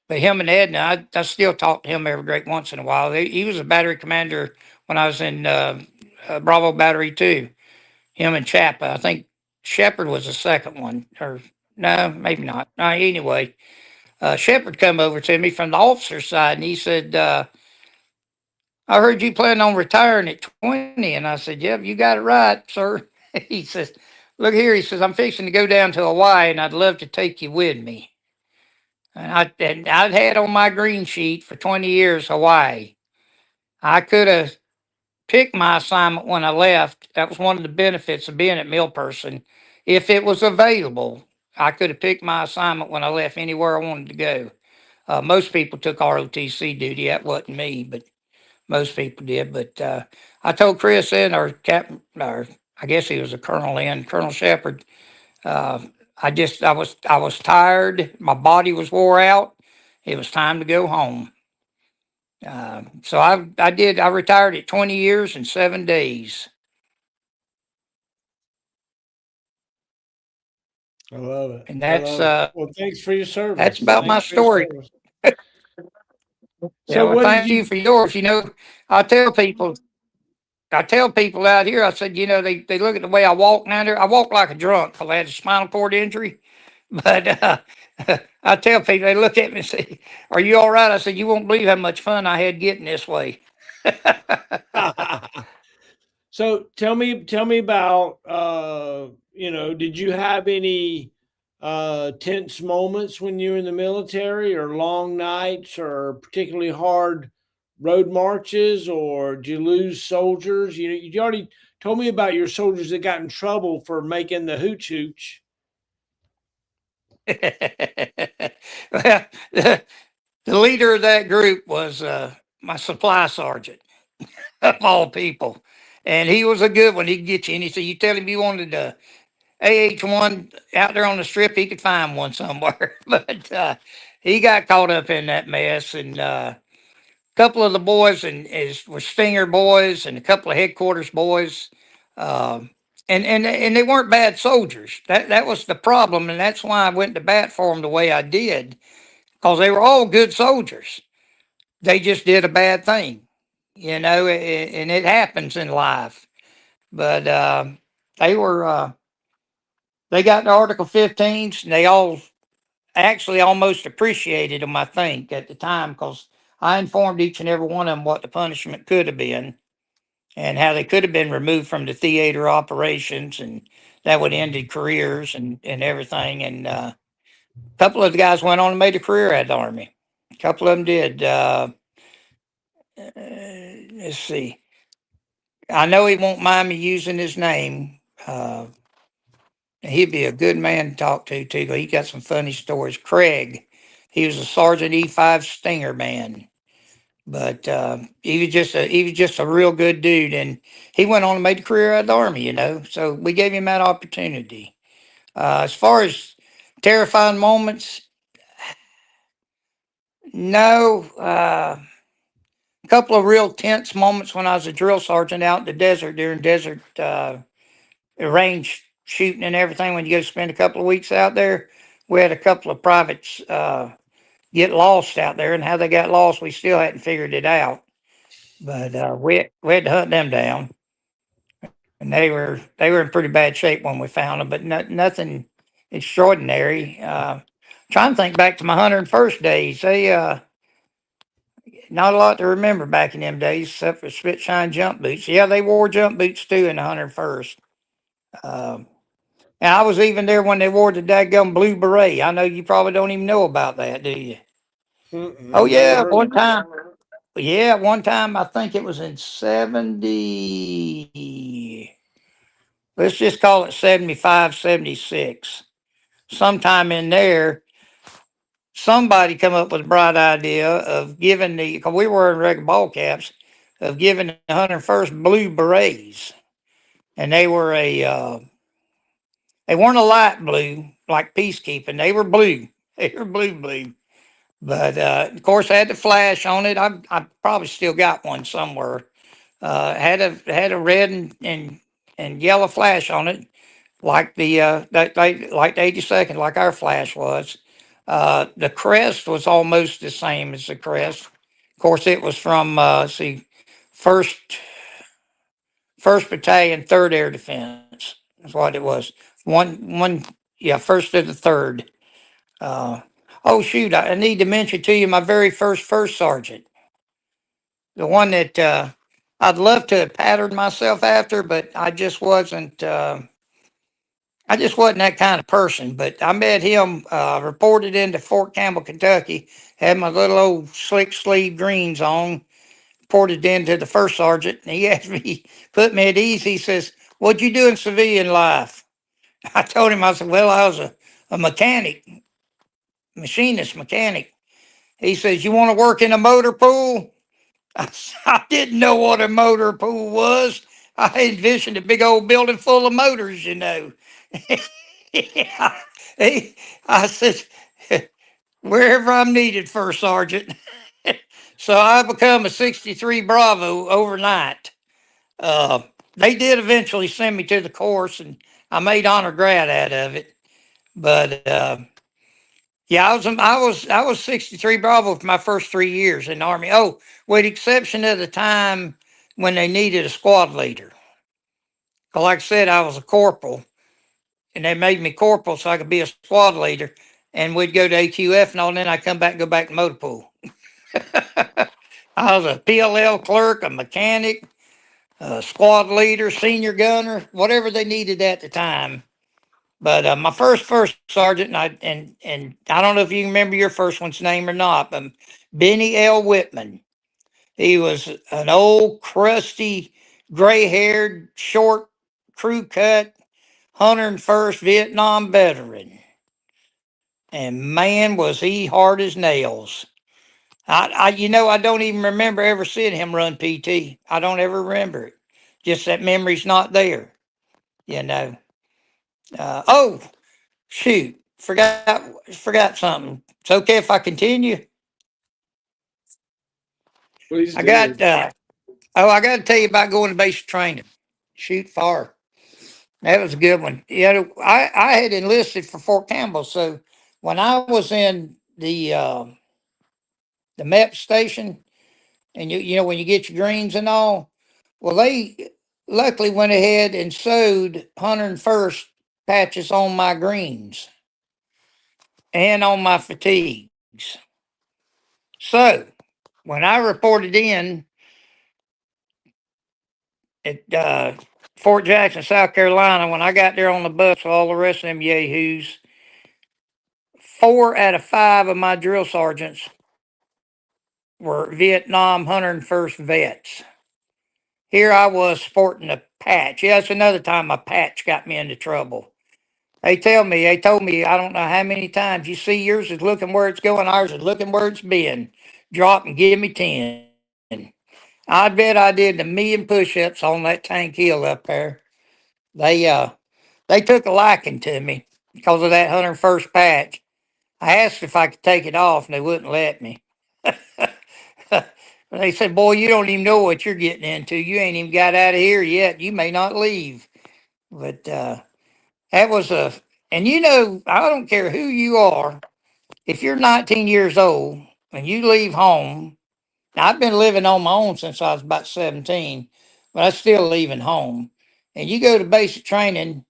him and Edna, I still talk to him every great once in a while. He was a battery commander when I was in Bravo Battery too. Him and Chapa. I think Shepard was the second one, or no, maybe not. Anyway, Shepard come over to me from the officer side, and he said, I heard you plan on retiring at 20. And I said, yep, you got it right, sir. He says, look here. He says, I'm fixing to go down to Hawaii and I'd love to take you with me. And I'd had on my green sheet for 20 years Hawaii. I could have picked my assignment when I left. That was one of the benefits of being at Millperson. If it was available, I could have picked my assignment when I left anywhere I wanted to go. Most people took ROTC duty. That wasn't me, but most people did. But I told Chris then, or Captain, or I guess he was a colonel then, Colonel Shepard. I was tired. My body was wore out. It was time to go home. So I did. I retired at 20 years and 7 days. I love it. And I that's love it. Well, thanks for your service. that's about my Thanks for your story. service. Yeah, So well, what did thank you for yours. I tell people out here, I said, they look at the way I walk down there. I walk like a drunk because I had a spinal cord injury. But I tell people, they look at me and say, are you all right? I said, you won't believe how much fun I had getting this way. So tell me about did you have any tense moments when you were in the military, or long nights, or particularly hard road marches, or did you lose soldiers? You already told me about your soldiers that got in trouble for making the hooch hooch. Well, the leader of that group was my supply sergeant, of all people. And he was a good one. He'd get you. And he said, you tell him you wanted AH-1 out there on the strip, he could find one somewhere. But he got caught up in that mess, and a couple of the boys were Stinger boys, and a couple of headquarters boys, um, and they weren't bad soldiers. That was the problem, and that's why I went to bat for them the way I did, because they were all good soldiers. They just did a bad thing, and it happens in life. But they were they got the Article 15s, and they all actually almost appreciated them, I think, at the time, because I informed each and every one of them what the punishment could have been and how they could have been removed from the theater operations, and that would end their careers and everything. And a couple of the guys went on and made a career at the Army. A couple of them did. Let's see. I know he won't mind me using his name. He'd be a good man to talk to too. He got some funny stories. Craig, he was a Sergeant E5 Stinger man, but he was just a real good dude, and he went on and made a career at the Army. So we gave him that opportunity. As far as terrifying moments, no. A couple of real tense moments when I was a drill sergeant out in the desert during desert range shooting and everything. When you go spend a couple of weeks out there, we had a couple of privates get lost out there, and how they got lost, we still hadn't figured it out. But we had to hunt them down, and they were in pretty bad shape when we found them, but nothing extraordinary. Trying to think back to my 101st days. They not a lot to remember back in them days, except for spit shine jump boots. Yeah, they wore jump boots too in the 101st. Um, and I was even there when they wore the daggum blue beret. I know you probably don't even know about that, do you? Oh I've never yeah, heard of one it. time. Yeah, one time I think it was in 70. Let's just call it 75, 76. Sometime in there, somebody come up with a bright idea of giving because we were in regular ball caps, of giving the 101st blue berets. And they weren't a light blue like peacekeeping. They were blue. They were blue. But of course, I had the flash on it. I probably still got one somewhere. Had a red and yellow flash on it, like like the 82nd, like our flash was. The crest was almost the same as the crest. Of course, it was from first First Battalion, Third Air Defense. That's what it was. One, yeah, first to the third. Uh, oh shoot! I need to mention to you my very first sergeant, the one that I'd love to have patterned myself after, but I just wasn't. I just wasn't that kind of person. But I met him. Reported into Fort Campbell, Kentucky. Had my little old slick sleeve greens on. Reported into the first sergeant, and he asked me, put me at ease. He says, "What'd you do in civilian life?" I told him, I said, "Well, I was a mechanic, machinist mechanic." He says, "You want to work in a motor pool?" I didn't know what a motor pool was. I envisioned a big old building full of motors. Yeah. I said, "Wherever I'm needed, First Sergeant." So I become a 63 Bravo overnight. Uh, they did eventually send me to the course, and I made honor grad out of it. But yeah, I was 63 Bravo for my first 3 years in the Army. Oh, with the exception of the time when they needed a squad leader. 'Cause like I said, I was a corporal, and they made me corporal so I could be a squad leader. And we'd go to AQF and all, and then I'd come back and go back to motor pool. I was a PLL clerk, a mechanic, a squad leader, senior gunner, whatever they needed at the time. But my first sergeant, and I don't know if you remember your first one's name or not, but Benny L. Whitman. He was an old, crusty, gray-haired, short, crew-cut 101st Vietnam veteran, and man, was he hard as nails. I don't even remember ever seeing him run PT. I don't ever remember it. Just that memory's not there. You know. Oh, shoot. forgot something. It's okay if I continue. Please I do. got I got to tell you about going to basic training. Shoot fire. That was a good one. I had enlisted for Fort Campbell, so when I was in the MEP station, and you know when you get your greens and all, well they luckily went ahead and sewed 101st patches on my greens and on my fatigues. So when I reported in at Fort Jackson, South Carolina, when I got there on the bus with all the rest of them yahoos, 4 out of 5 of my drill sergeants were Vietnam 101st vets. Here I was sporting a patch. Yeah, that's another time my patch got me into trouble. They told me, I don't know how many times, you see, yours is looking where it's going, ours is looking where it's been. Drop and give me 10. I bet I did 1,000,000 push-ups on that tank hill up there. They took a liking to me because of that 101st patch. I asked if I could take it off and they wouldn't let me. They said, boy, you don't even know what you're getting into. You ain't even got out of here yet. You may not leave. But that was and you know, I don't care who you are. If you're 19 years old and you leave home, now I've been living on my own since I was about 17, but I'm still leaving home. And you go to basic training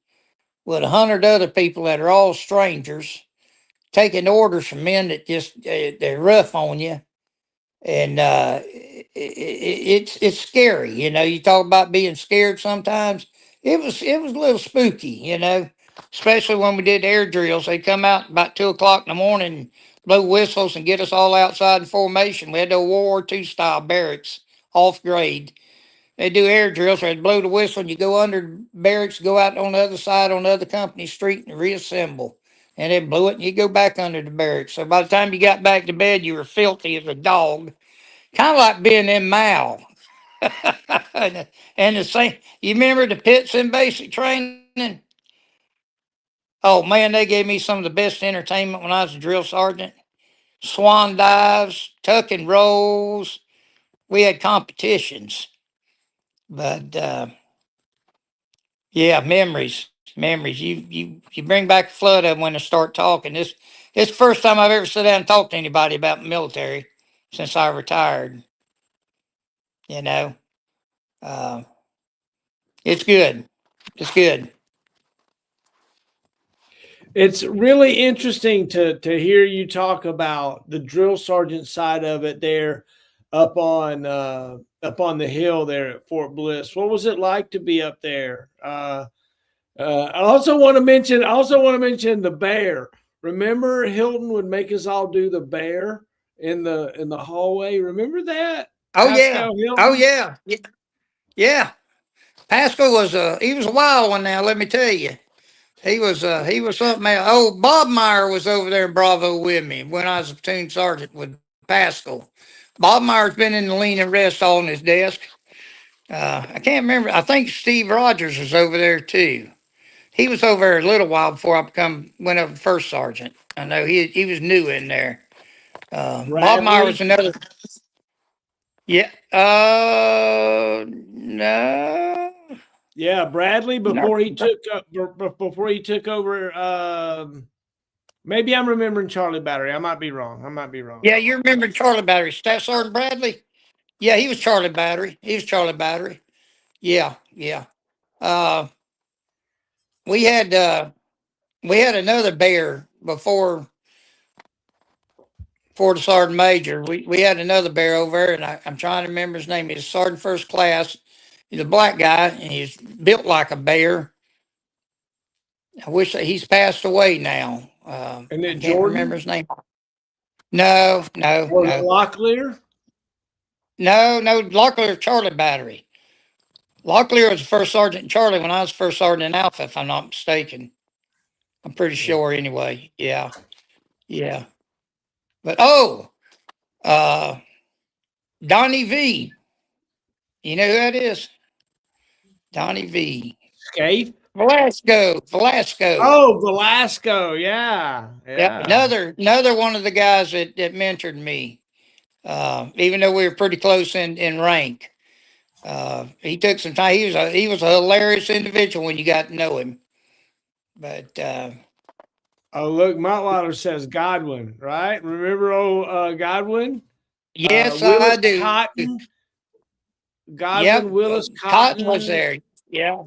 with 100 other people that are all strangers, taking orders from men that just, they're rough on you. And it's scary, you know. You talk about being scared sometimes. It was a little spooky, you know. Especially when we did air drills, they come out about 2 o'clock in the morning, and blow whistles, and get us all outside in formation. We had the World War II style barracks, off grade. They do air drills, they'd blow the whistle, and you go under barracks, go out on the other side on the other company street, and reassemble. And they blew it, and you go back under the barracks. So by the time you got back to bed, you were filthy as a dog, kind of like being in Mao. And the same, you remember the pits in basic training? Oh man, they gave me some of the best entertainment when I was a drill sergeant. Swan dives, tuck and rolls. We had competitions, but yeah, memories. You bring back a flood of them when I start talking. It's the first time I've ever sat down and talked to anybody about the military since I retired. You know, uh, it's good. It's good. It's really interesting to hear you talk about the drill sergeant side of it there up on the hill there at Fort Bliss. What was it like to be up there? I also want to mention the bear. Remember Hilton would make us all do the bear in the hallway. Remember that? Oh yeah. Pascal Oh Hilton? yeah. Yeah. Pascal was he was a wild one now, let me tell you. He was something else. Oh, Bob Meyer was over there in Bravo with me when I was a platoon sergeant with Pascal. Bob Meyer's been in the lean and rest all on his desk. I can't remember. I think Steve Rogers was over there too. He was over there a little while before went up first sergeant. I know he was new in there. Bob Meyer was Bradley? another. Yeah. No. Yeah, Bradley No. before he took over. Maybe I'm remembering Charlie Battery. I might be wrong. I might be wrong. Yeah, you remember Charlie Battery, Staff Sergeant Bradley? Yeah, he was Charlie Battery. He was Charlie Battery. Yeah, yeah. Uh, we had uh, we had another bear before the sergeant major. We had another bear over there, and I'm trying to remember his name. He's sergeant first class. He's a black guy, and he's built like a bear. I wish that he's passed away now. And I then can't remember Jordan his name. No, no, or no, Locklear. no. Locklear Charlie Battery. Locklear was the first sergeant in Charlie when I was first sergeant in Alpha, if I'm not mistaken. I'm pretty sure anyway. Yeah, yeah. But uh, Donnie V. You know who that is? Donnie V. Scaife. Velasco. Oh, Velasco. Yeah. Yep, Yeah. another one of the guys that mentored me. Even though we were pretty close in rank, he took some time. He was a hilarious individual when you got to know him. But Oh, look, Montwater says Godwin, right? Remember old Godwin? yes, I Willis do. Cotton. Godwin Yep, Willis Cotton was Cotton. there. Yeah,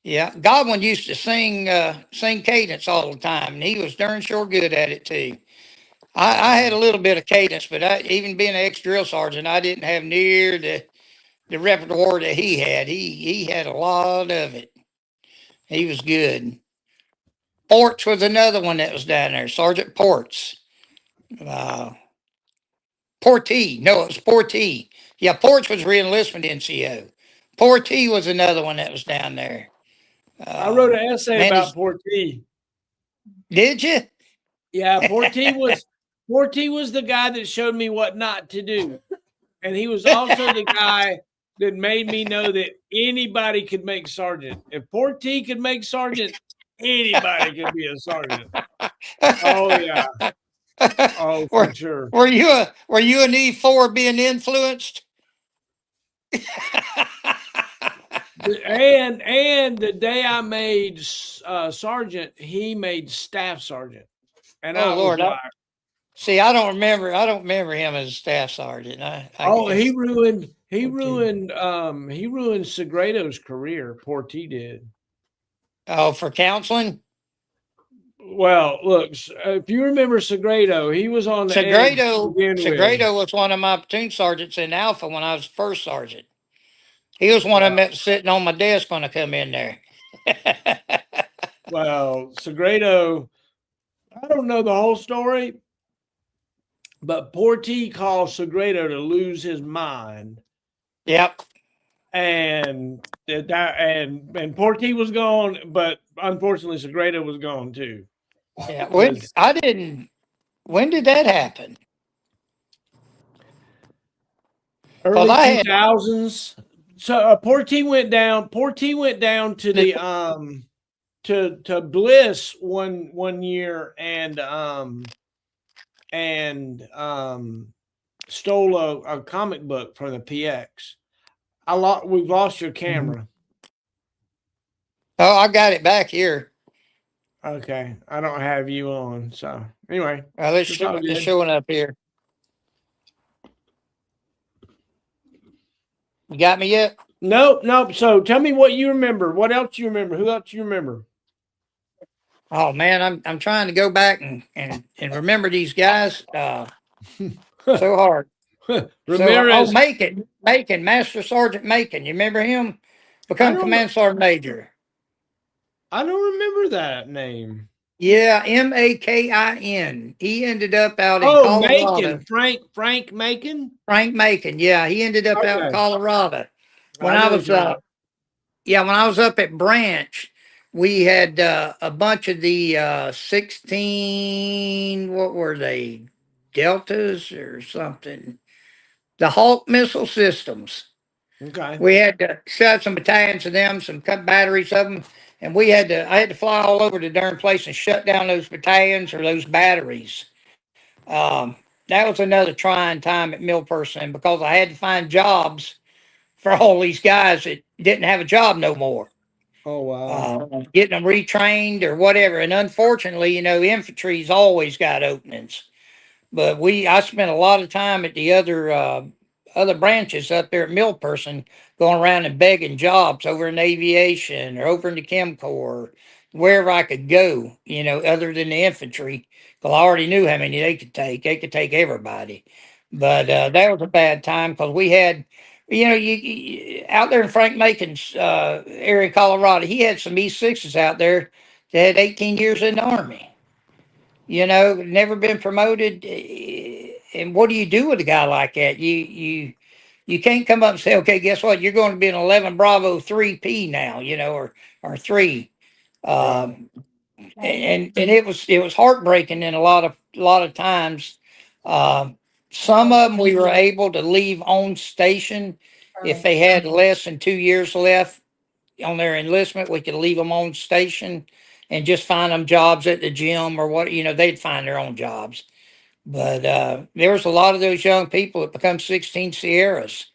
yeah. Godwin used to sing cadence all the time, and he was darn sure good at it too. I had a little bit of cadence, but even being an ex drill sergeant, I didn't have near the repertoire that he had. He had a lot of it. He was good. Ports was another one that was down there. Sergeant Ports. Uh, Portee. No, it was Portee. Yeah, Ports was re-enlistment NCO. Portee was another one that was down there. I wrote an essay Man, about Portee. did you? Yeah, Portee was the guy that showed me what not to do. And he was also the guy that made me know that anybody could make sergeant. If Portee could make sergeant, anybody could be a sergeant. Oh yeah. Oh, for were, sure. were you an E4 being influenced? And the day I made sergeant, he made staff sergeant, and I Oh was Lord! like, See, I don't remember. I don't remember him as a staff sergeant. I "Oh, guess. he ruined Segredo's career. Portee did." Oh, for counseling. Well, look, if you remember Segredo, he was on the edge to begin with. Segredo was one of my platoon sergeants in Alpha when I was first sergeant. He was one of them that was sitting on my desk when I come in there. Well, Segredo, I don't know the whole story, but Portee caused Segredo to lose his mind. Yep. And Portee was gone, but unfortunately Segredo was gone too. Yeah. When did that happen? Early Well, I had 2000s. So Portee went down. Portee went down to the to Bliss one year and stole a comic book from the PX. We've lost your camera. Oh, I got it back here. Okay, I don't have you on. So anyway, It's showing up here. You got me yet? Nope. So tell me what you remember. What else you remember? Who else you remember? Oh man, I'm trying to go back and remember these guys. So hard. Ramirez. Macon, Master Sergeant Macon. You remember him? Become Command Sergeant Major. I don't remember that name. Yeah, Makin. He ended up out in Colorado. Macon. Frank Macon. Frank Macon. Yeah, he ended up out in Colorado. When I was when I was up at Branch, we had a bunch of the 16, what were they? Deltas or something. The Hawk missile systems. Okay. We had to set some battalions of them, some cut batteries of them, and I had to fly all over the darn place and shut down those battalions or those batteries. That was another trying time at Millperson because I had to find jobs for all these guys that didn't have a job no more. Oh wow. Getting them retrained or whatever. And unfortunately, infantry's always got openings. But I spent a lot of time at the other branches up there at Millperson, going around and begging jobs over in aviation or over in the Chem Corps, wherever I could go, other than the infantry, because I already knew how many they could take. They could take everybody. But that was a bad time because we had, you out there in Frank Macon's area in Colorado, he had some E6s out there that had 18 years in the Army. Never been promoted. And what do you do with a guy like that? You can't come up and say, okay, guess what? You're going to be an 11 Bravo 3P now, or 3. And it was heartbreaking in a lot of times. Some of them we were able to leave on station if they had less than 2 years left on their enlistment, we could leave them on station and just find them jobs at the gym or what, they'd find their own jobs. But there was a lot of those young people that become 16 Sierras.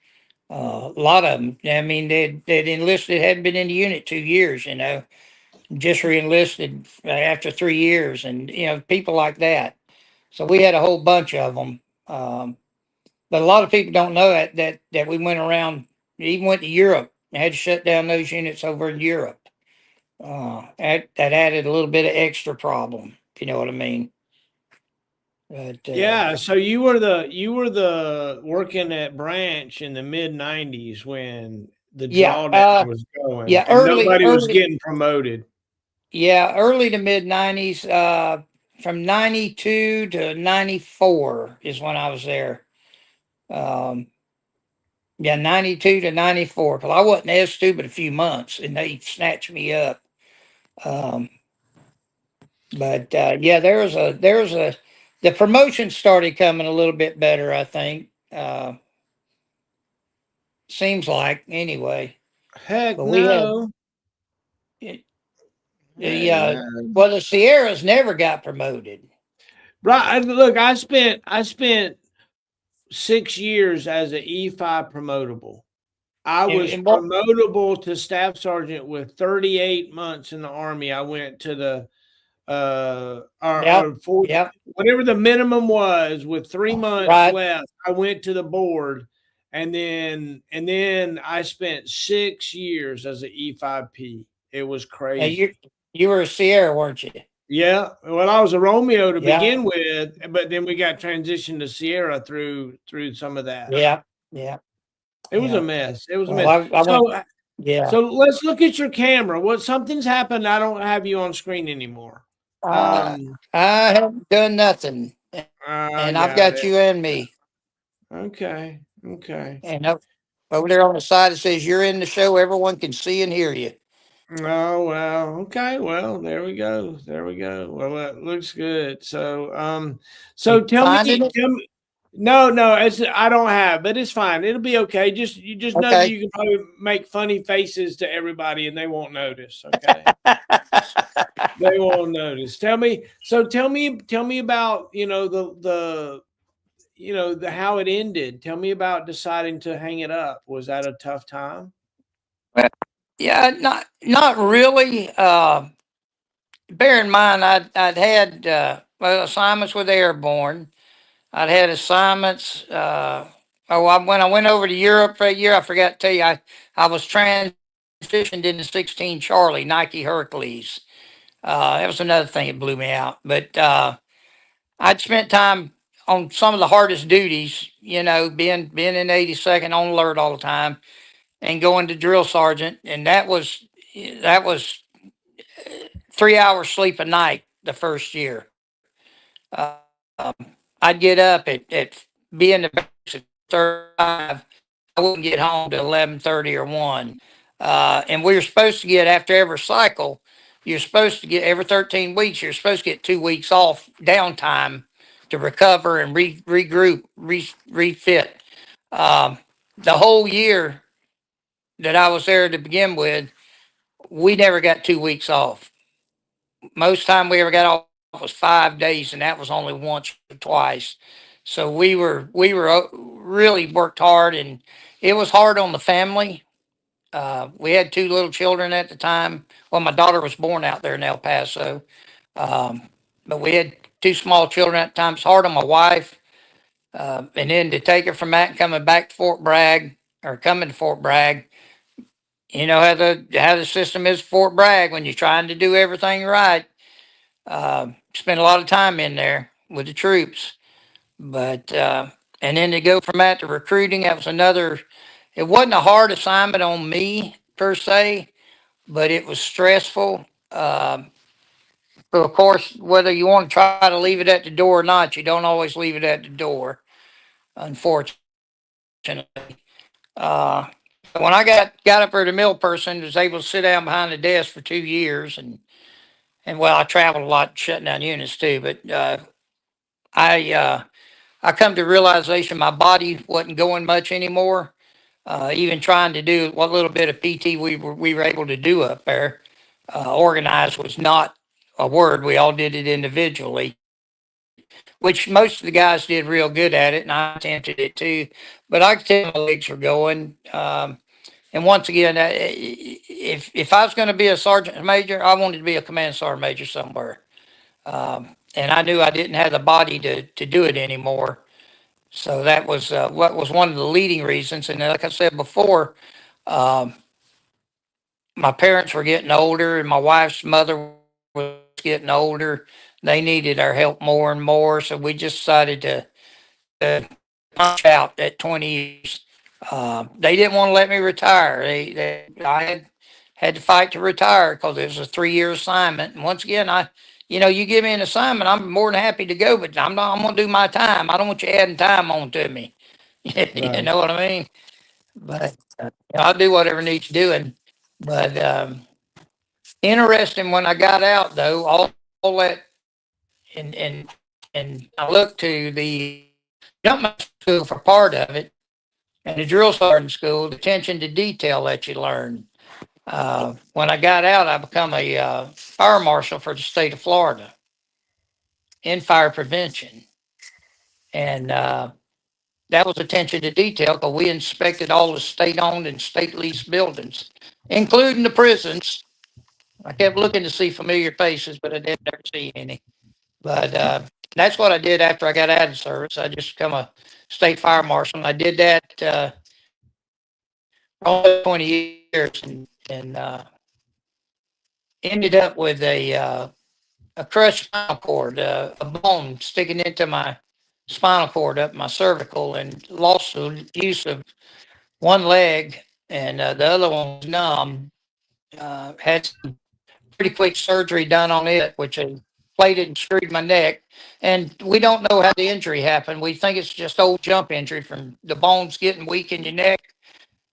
A lot of them. I mean, they'd enlisted, hadn't been in the unit 2 years, just re-enlisted after 3 years, and people like that. So we had a whole bunch of them. But a lot of people don't know that we went around, even went to Europe, and had to shut down those units over in Europe. That added a little bit of extra problem, if you know what I mean. But, Yeah, so you were the working at Branch in the mid '90s when the drawdown was going, yeah, and nobody was getting promoted. Yeah, early to mid '90s. From '92 to '94 is when I was there. Yeah, '92 to '94, because I wasn't S2 but a few months, and they snatched me up. But yeah, the promotion started coming a little bit better, I think. Seems like, anyway. Heck But we had no. the Sierras never got promoted. Right. Look, I spent 6 years as an E5 promotable. I was promotable to staff sergeant with 38 months in the Army. I went to the whatever the minimum was, with 3 months left. I went to the board, and then I spent 6 years as an E5P. It was crazy. You were a Sierra, weren't you? Yeah. Well, I was a Romeo to begin with, but then we got transitioned to Sierra through some of that. Yeah. It was a mess. It was a mess. So let's look at your camera. Something's happened. I don't have you on screen anymore. I haven't done nothing, and I've got you and me. Okay. And over there on the side it says you're in the show. Everyone can see and hear you. Oh, well, okay. Well, there we go. Well, that looks good. So, tell me. No, I don't have, but it's fine. It'll be okay. You just know that you can probably make funny faces to everybody and they won't notice. Okay. They won't notice. Tell me about, how it ended. Tell me about deciding to hang it up. Was that a tough time? Well, yeah, not really. Bear in mind, I'd had assignments with Airborne. I'd had assignments. When I went over to Europe for a year, I forgot to tell you, I was transitioned into 16 Charlie Nike Hercules. That was another thing that blew me out. But I'd spent time on some of the hardest duties, being in 82nd on alert all the time, and going to drill sergeant, and that was 3 hours sleep a night the first year. I'd get up at being the base at 35. I wouldn't get home till 11:30 or 1. And we were supposed to get, after every cycle, you're supposed to get, every 13 weeks, you're supposed to get 2 weeks off downtime to recover and regroup, refit. The whole year that I was there to begin with, we never got 2 weeks off. Most time we ever got off was 5 days, and that was only once or twice. So we were really worked hard, and it was hard on the family. We had 2 little children at the time. Well, my daughter was born out there in El Paso, but we had 2 small children at the time. It's hard on my wife, and then to take her from that and coming back to Fort Bragg, or coming to Fort Bragg. You know how the system is, Fort Bragg, when you're trying to do everything right. Spent a lot of time in there with the troops, but and then to go from that to recruiting, that was another. It wasn't a hard assignment on me per se, but it was stressful. But of course, whether you want to try to leave it at the door or not, you don't always leave it at the door, unfortunately. When I got up there, the mill person was able to sit down behind the desk for 2 years, and well, I traveled a lot shutting down units too, but I come to the realization my body wasn't going much anymore. even trying to do what little bit of PT we were able to do up there. Organized was not a word. We all did it individually, which most of the guys did real good at it, and I attempted it too. But I could tell my legs were going. And once again, if I was going to be a sergeant major, I wanted to be a command sergeant major somewhere. And I knew I didn't have the body to do it anymore. So that was what was one of the leading reasons. And like I said before, um, my parents were getting older, and my wife's mother was getting older. They needed our help more and more, so we just decided to punch out at 20. They didn't want to let me retire. I had to fight to retire because it was a 3-year assignment. And once again, you give me an assignment, I'm more than happy to go, but I'm going to do my time. I don't want you adding time on to me. You Right. know what I mean? But I'll do whatever needs doing. But interesting when I got out though, all that, and I looked to the jumping school for part of it, and the drill sergeant school, the attention to detail that you learn. When I got out, I become a fire marshal for the state of Florida in fire prevention, and that was attention to detail because we inspected all the state-owned and state-leased buildings, including the prisons. I kept looking to see familiar faces, but I didn't ever see any. But that's what I did after I got out of service. I just become a state fire marshal. And I did that for almost 20 years, and ended up with a crushed spinal cord, a bone sticking into my spinal cord up my cervical, and lost the use of one leg, and the other one was numb. Had some pretty quick surgery done on it, which plated and screwed my neck. And we don't know how the injury happened. We think it's just old jump injury from the bones getting weak in your neck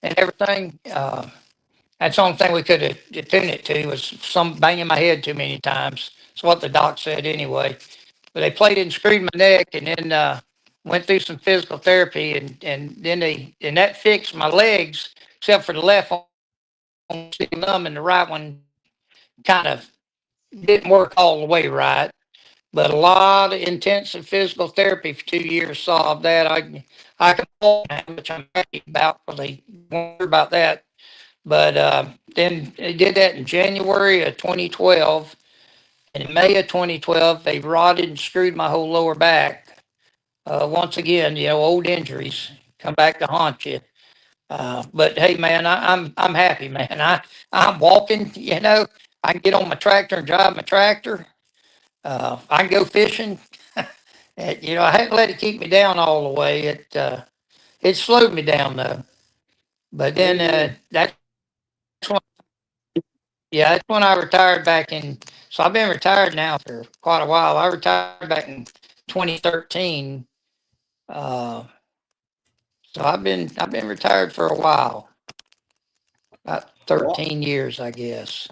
and everything. That's the only thing we could attune it to was some banging my head too many times. That's what the doc said anyway. But they plated and screwed my neck, and then went through some physical therapy, and then that fixed my legs, except for the left one still numb, and the right one kind of didn't work all the way right. But a lot of intensive physical therapy for 2 years solved that. I can walk now, which I'm happy about because they won't worry about that. But then they did that in January of 2012. And in May of 2012, they rotted and screwed my whole lower back. Once again, old injuries come back to haunt you. But hey, man, I'm happy, man. I'm walking. I can get on my tractor and drive my tractor. I can go fishing. I hadn't let it keep me down all the way. It slowed me down though. But then that's when, yeah, that's when I retired back in. So I've been retired now for quite a while. I retired back in 2013. So I've been retired for a while, about 13 years, I guess.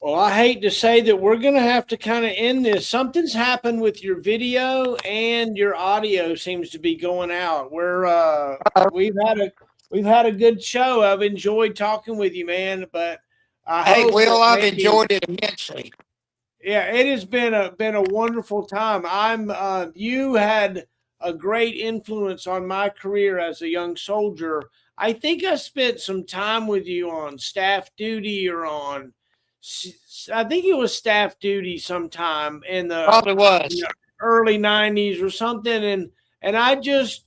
Well, I hate to say that we're going to have to kind of end this. Something's happened with your video and your audio seems to be going out. We've had a good show. I've enjoyed talking with you, man. But hey, Will, I've enjoyed it immensely. Yeah, it has been a wonderful time. You had a great influence on my career as a young soldier. I think I spent some time with you on staff duty or on. I think it was staff duty sometime in the probably was early 90s or something. And I just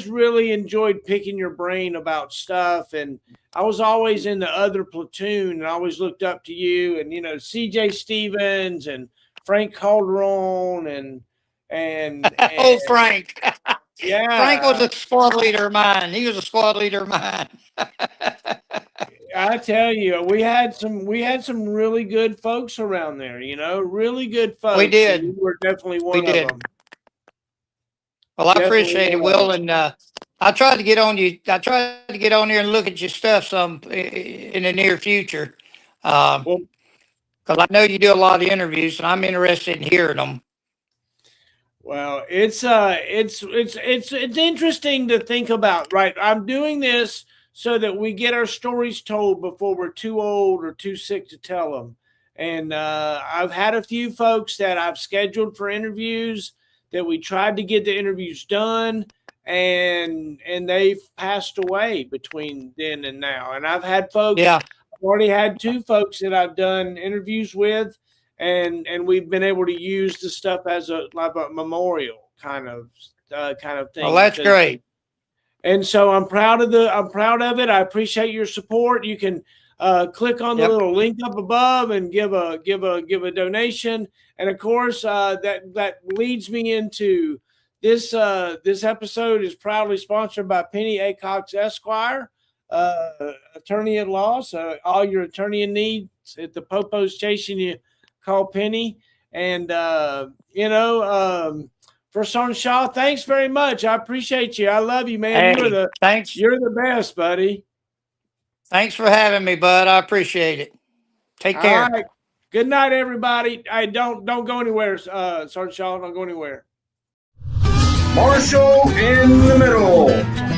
really enjoyed picking your brain about stuff. And I was always in the other platoon and I always looked up to you and, CJ Stevens and Frank Calderon and oh, Frank. Yeah. Frank was a squad leader of mine. He was a squad leader of mine. I tell you, we had some really good folks around there, really good folks. We did. You were definitely one of them. Well, I appreciate it, Will, and I tried to get on you. I tried to get on there and look at your stuff some in the near future, because I know you do a lot of interviews, and I'm interested in hearing them. Well, it's interesting to think about, right? I'm doing this so that we get our stories told before we're too old or too sick to tell them. And I've had a few folks that I've scheduled for interviews that we tried to get the interviews done, and they've passed away between then and now. And I've had folks, Yeah. I've already had 2 folks that I've done interviews with, and we've been able to use the stuff as a memorial kind of thing. Well, that's great. And so I'm proud of it. I appreciate your support. You can click on the little link up above and give a donation. And of course, that leads me into this episode is proudly sponsored by Penny A. Cox Esquire, attorney at law. So all your attorney needs at the Popo's chasing you, call Penny. And First Sergeant Shaw, thanks very much. I appreciate you. I love you, man. Hey, thanks. You're the best, buddy. Thanks for having me, bud. I appreciate it. Take care. All right. Good night, everybody. Hey, don't go anywhere, Sergeant Shaw. Don't go anywhere. Marshall in the middle.